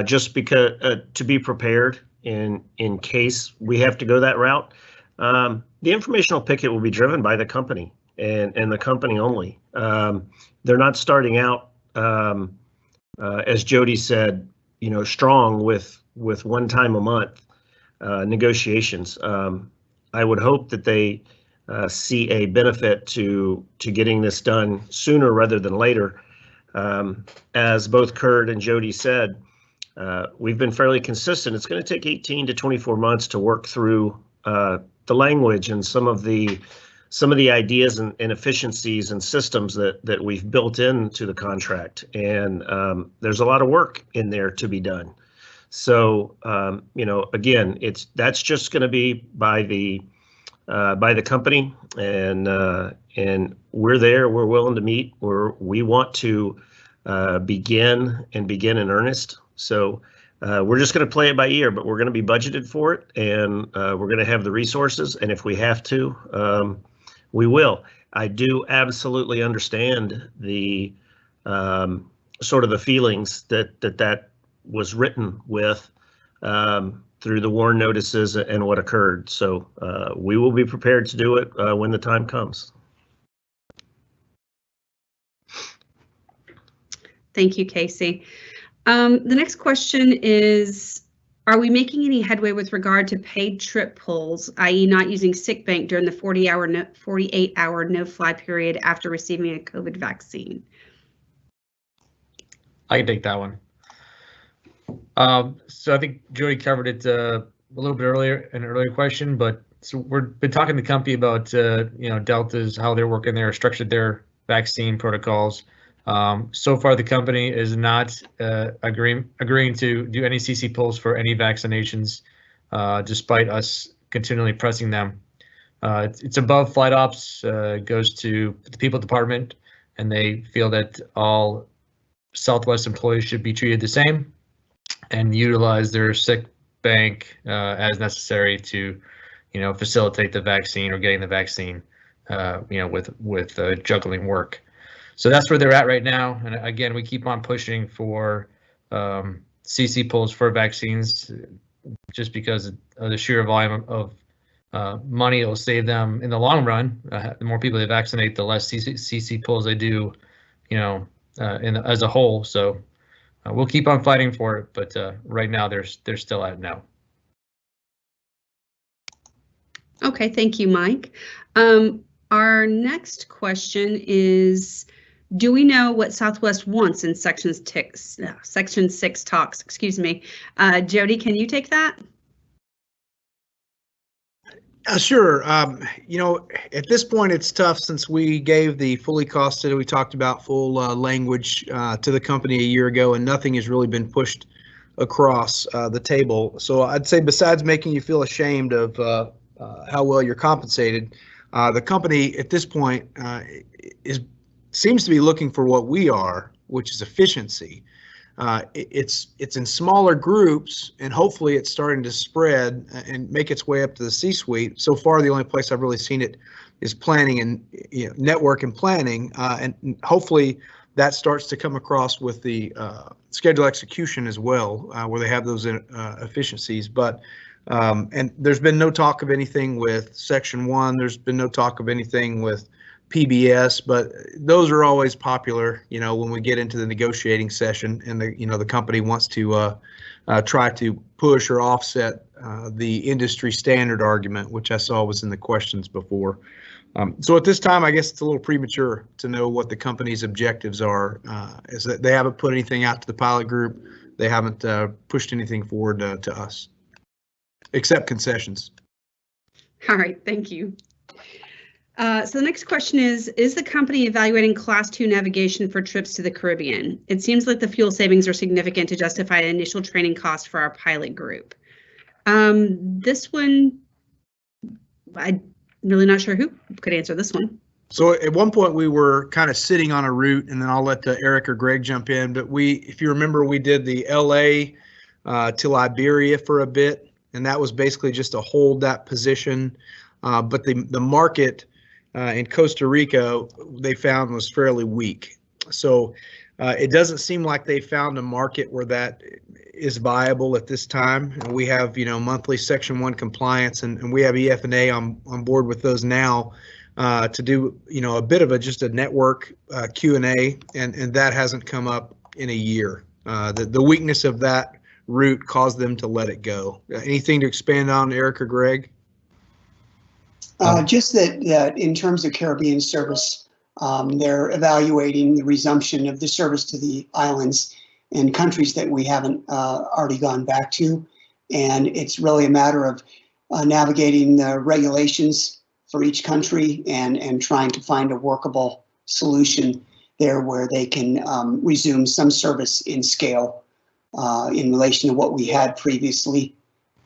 just because to be prepared in case we have to go that route. The informational picket will be driven by the company and the company only. They're not starting out, as Jody said, you know, strong with one time a month negotiations. I would hope that they see a benefit to getting this done sooner rather than later. As both Kurt and Jody said, we've been fairly consistent. It's going to take 18 to 24 months to work through the language and some of the ideas and efficiencies and systems that we've built into the contract. And there's a lot of work in there to be done. So you know, again, that's just going to be by the company, and we're there. We're willing to meet. We want to begin in earnest. So we're just going to play it by ear, but we're going to be budgeted for it, and we're going to have the resources. And if we have to, we will. I do absolutely understand the sort of the feelings that was written with through the WARN notices and what occurred. So we will be prepared to do it when the time comes. Thank you, Casey. The next question is, are we making any headway with regard to paid trip pulls, i.e. not using sick bank during the 48-hour no-fly period after receiving a COVID vaccine? I can take that one. So I think Jody covered it a little bit earlier in an earlier question, but so we've been talking to the company about you know, Delta's, how they're working there, structured their vaccine protocols. So far, the company is not agreeing to do any CC pulls for any vaccinations, despite us continually pressing them. It's above flight ops, goes to the people department, and they feel that all Southwest employees should be treated the same and utilize their sick bank as necessary to, you know, facilitate the vaccine or getting the vaccine, you know, with juggling work. So that's where they're at right now. And again, we keep on pushing for CC pulls for vaccines just because of the sheer volume of money. It will save them in the long run. The more people they vaccinate, the less CC pulls they do, as a whole. So we'll keep on fighting for it, but right now they're still at no. Okay, thank you, Mike. Our next question is, do we know what Southwest wants in Section 6 talks? Excuse me. Jody, can you take that? Sure. At this point, it's tough since we gave the fully costed, we talked about full language to the company a year ago, and nothing has really been pushed across the table. So I'd say besides making you feel ashamed of how well you're compensated, the company at this point seems to be looking for what we are, which is efficiency. It's in smaller groups, and hopefully it's starting to spread and make its way up to the C-suite. So far, the only place I've really seen it is planning and network and planning, and hopefully that starts to come across with the schedule execution as well, where they have those efficiencies. But and there's been no talk of anything with Section 1. There's been no talk of anything with PBS, but those are always popular, when we get into the negotiating session and the company wants to try to push or offset the industry standard argument, which I saw was in the questions before. So at this time, I guess it's a little premature to know what the company's objectives are. Is that they haven't put anything out to the pilot group. They haven't pushed anything forward to us, except concessions. All right, thank you. So the next question is the company evaluating Class 2 navigation for trips to the Caribbean? It seems like the fuel savings are significant to justify an initial training cost for our pilot group. This one, I'm really not sure who could answer this one. So at one point we were kind of sitting on a route, and then I'll let Eric or Greg jump in, but if you remember, we did the LA to Liberia for a bit, and that was basically just to hold that position. But the market in Costa Rica, they found was fairly weak. So it doesn't seem like they found a market where that is viable at this time. And we have, monthly Section 1 compliance, and we have EF&A on board with those now to do, a bit of just a network Q&A, and that hasn't come up in a year. The weakness of that route caused them to let it go. Anything to expand on, Eric or Greg? Just that in terms of Caribbean service, they're evaluating the resumption of the service to the islands and countries that we haven't already gone back to. And it's really a matter of navigating the regulations for each country and trying to find a workable solution there where they can resume some service in scale in relation to what we had previously.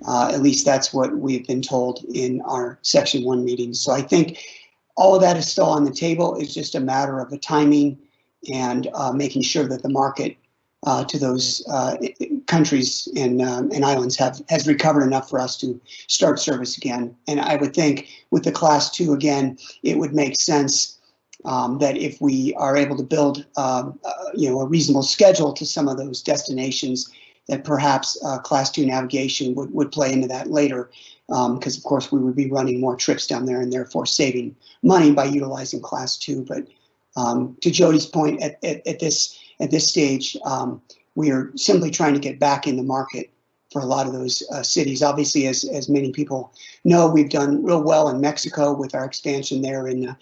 At least that's what we've been told in our Section 1 meetings. So I think all of that is still on the table. It's just a matter of the timing and making sure that the market to those countries and islands has recovered enough for us to start service again. And I would think with the Class 2, again, it would make sense that if we are able to build a reasonable schedule to some of those destinations, that perhaps Class 2 navigation would play into that later, because of course we would be running more trips down there and therefore saving money by utilizing Class 2. But to Jody's point, at this stage, we are simply trying to get back in the market for a lot of those cities. Obviously, as many people know, we've done real well in Mexico with our expansion there in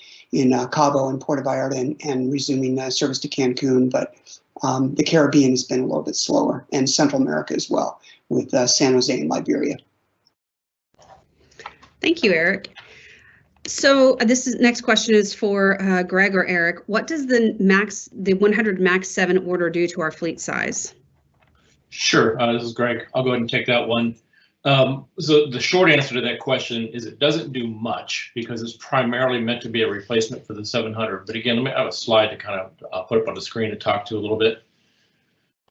Cabo and Puerto Vallarta and resuming service to Cancun. But the Caribbean has been a little bit slower, and Central America as well, with San Jose and Liberia. Thank you, Eric. So next question is for Greg or Eric. What does the 100 MAX 7 order do to our fleet size? Sure, this is Greg. I'll go ahead and take that one. So the short answer to that question is it doesn't do much because it's primarily meant to be a replacement for the 700. But again, let me have a slide to kind of put up on the screen to talk to a little bit.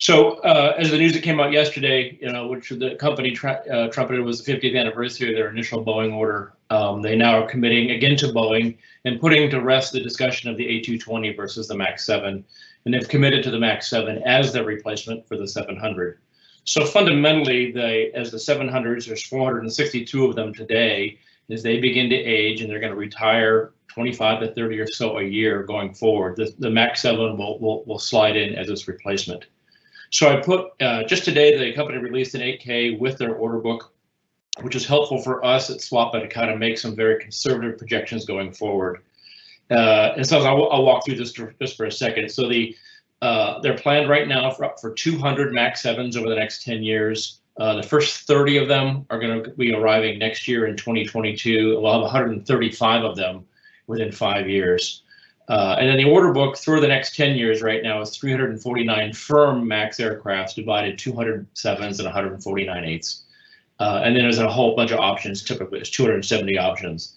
So as the news that came out yesterday, which the company trumpeted was the 50th anniversary of their initial Boeing order, they now are committing again to Boeing and putting to rest the discussion of the A220 versus the MAX 7. And they've committed to the MAX 7 as their replacement for the 700. So fundamentally, as the 700s, there's 462 of them today, as they begin to age and they're going to retire 25 to 30 or so a year going forward, the MAX 7 will slide in as its replacement. So I put, just today, the company released an 8K with their order book, which is helpful for us at SWAPA to kind of make some very conservative projections going forward. And so I'll walk through this just for a second. So they're planned right now for 200 MAX 7s over the next 10 years. The first 30 of them are going to be arriving next year in 2022. We'll have 135 of them within 5 years. And then the order book through the next 10 years right now is 349 firm MAX aircrafts divided 207s and 149 8s. And then there's a whole bunch of options, typically it's 270 options.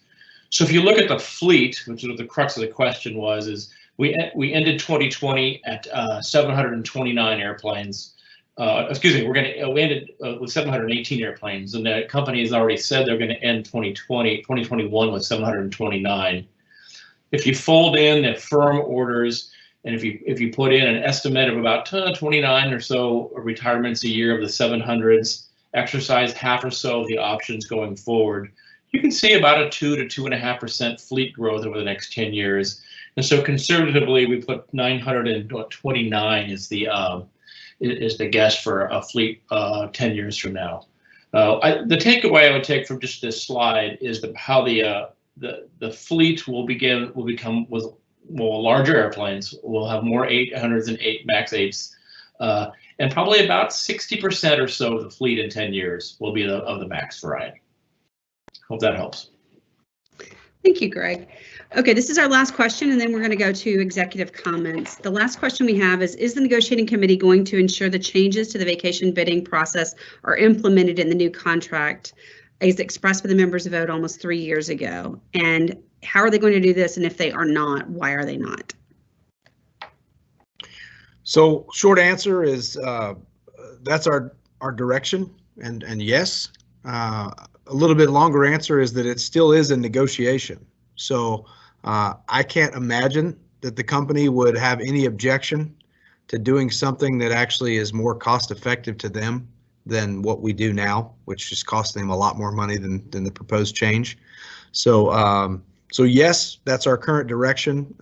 So if you look at the fleet, which is what the crux of the question was, is we ended 2020 at 729 airplanes. Excuse me, we ended with 718 airplanes, and the company has already said they're going to end 2021 with 729. If you fold in the firm orders, and if you put in an estimate of about 29 or so retirements a year of the 700s, exercise half or so of the options going forward, you can see about a 2 to 2.5% fleet growth over the next 10 years. And so conservatively, we put 929 is the guess for a fleet 10 years from now. The takeaway I would take from just this slide is how the fleet will become with larger airplanes. We'll have more 800s and 8 MAX 8s, and probably about 60% or so of the fleet in 10 years will be of the MAX variety. Hope that helps. Thank you, Greg. Okay, this is our last question, and then we're going to go to executive comments. The last question we have is the negotiating committee going to ensure the changes to the vacation bidding process are implemented in the new contract as expressed by the members' vote almost 3 years ago? And how are they going to do this? And if they are not, why are they not? So short answer is that's our direction, and yes. A little bit longer answer is that it still is a negotiation. So I can't imagine that the company would have any objection to doing something that actually is more cost effective to them than what we do now, which just costs them a lot more money than the proposed change. So so yes, that's our current direction,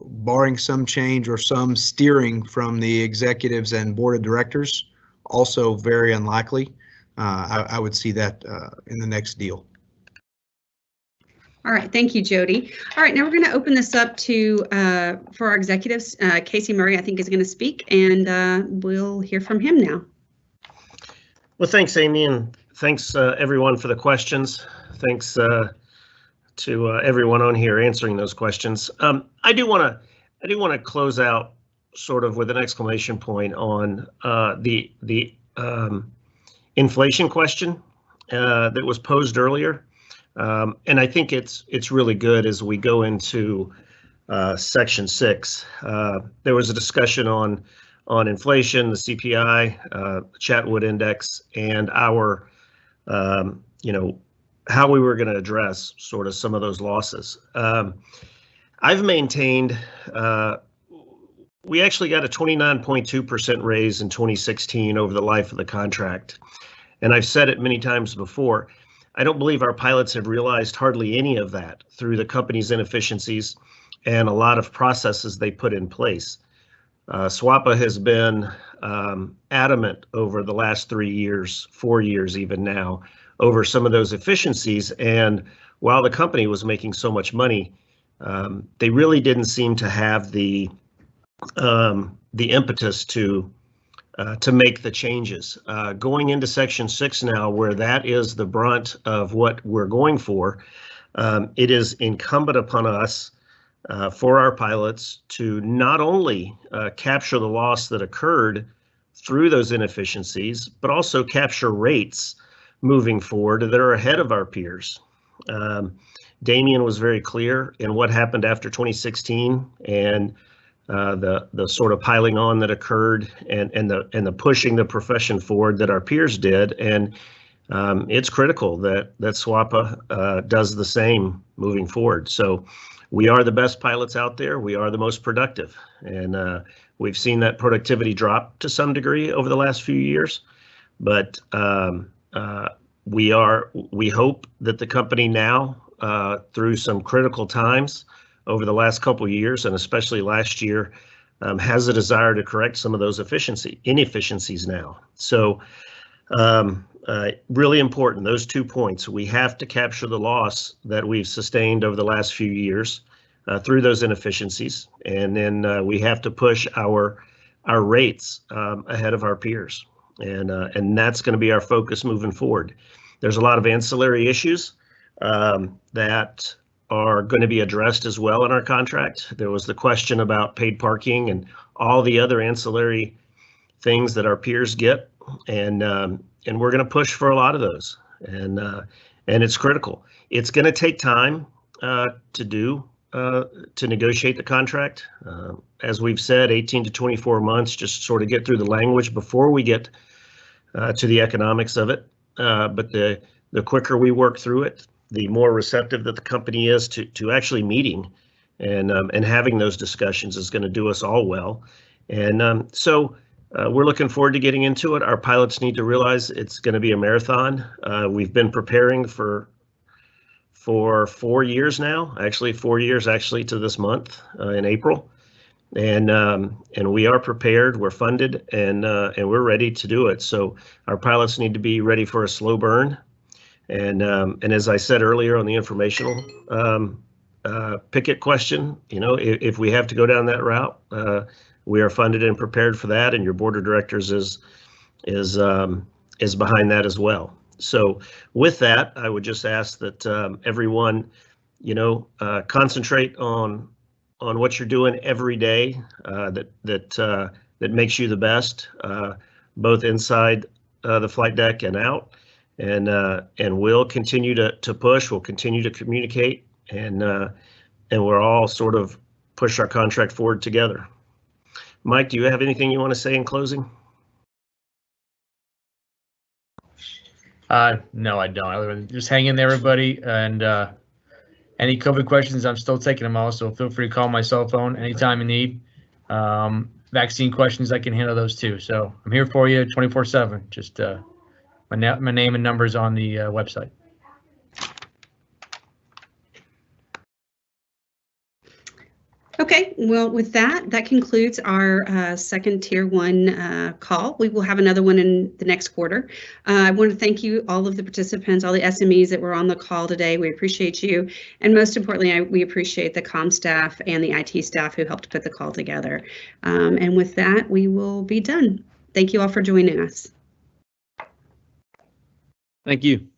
barring some change or some steering from the executives and board of directors. Also very unlikely. I would see that in the next deal. All right, thank you, Jody. All right, now we're going to open this up to for our executives. Casey Murray, I think, is going to speak, and we'll hear from him now. Well, thanks, Amy, and thanks everyone for the questions. Thanks to everyone on here answering those questions. I do want to close out sort of with an exclamation point on the inflation question that was posed earlier, and I think it's really good as we go into section 6. There was a discussion on inflation, the CPI, Chatwood Index, and our how we were going to address sort of some of those losses. I've maintained we actually got a 29.2% raise in 2016 over the life of the contract. And I've said it many times before, I don't believe our pilots have realized hardly any of that through the company's inefficiencies and a lot of processes they put in place. SWAPA has been adamant over the last 3 years, 4 years even now, over some of those efficiencies. And while the company was making so much money, they really didn't seem to have the impetus to make the changes. Going into section 6 now, where that is the brunt of what we're going for, it is incumbent upon us for our pilots to not only capture the loss that occurred through those inefficiencies, but also capture rates moving forward that are ahead of our peers. Damien was very clear in what happened after 2016 and the sort of piling on that occurred and the pushing the profession forward that our peers did, and it's critical that SWAPA does the same moving forward. So we are the best pilots out there. We are the most productive, and we've seen that productivity drop to some degree over the last few years. But We hope that the company now, through some critical times over the last couple of years, and especially last year, has a desire to correct some of those inefficiencies now. So really important, those 2 points. We have to capture the loss that we've sustained over the last few years through those inefficiencies. And then we have to push our rates ahead of our peers. And that's going to be our focus moving forward. There's a lot of ancillary issues that are going to be addressed as well in our contract. There was the question about paid parking and all the other ancillary things that our peers get, and we're going to push for a lot of those, and it's critical. It's going to take time to negotiate the contract. As we've said, 18 to 24 months, just sort of get through the language before we get to the economics of it. But the quicker we work through it, the more receptive that the company is to actually meeting and having those discussions is going to do us all well. And so we're looking forward to getting into it. Our pilots need to realize it's going to be a marathon. We've been preparing for 4 years now, actually 4 years to this month in April. And we are prepared, we're funded, and we're ready to do it. So our pilots need to be ready for a slow burn. And as I said earlier on the informational picket question, if we have to go down that route, we are funded and prepared for that, and your board of directors is behind that as well. So with that, I would just ask that everyone, concentrate on what you're doing every day that makes you the best, both inside the flight deck and out. And we'll continue to push. We'll continue to communicate, and we're all sort of push our contract forward together. Mike, do you have anything you want to say in closing? No, I don't. Just hang in there, everybody. And any COVID questions, I'm still taking them all. So feel free to call my cell phone anytime you need. Vaccine questions, I can handle those too. So I'm here for you 24/7. Just my name and numbers on the website. Okay, well, with that concludes our second Tier 1 call. We will have another one in the next quarter. I want to thank you, all of the participants, all the SMEs that were on the call today. We appreciate you. And most importantly, we appreciate the comm staff and the IT staff who helped put the call together. And with that, we will be done. Thank you all for joining us. Thank you.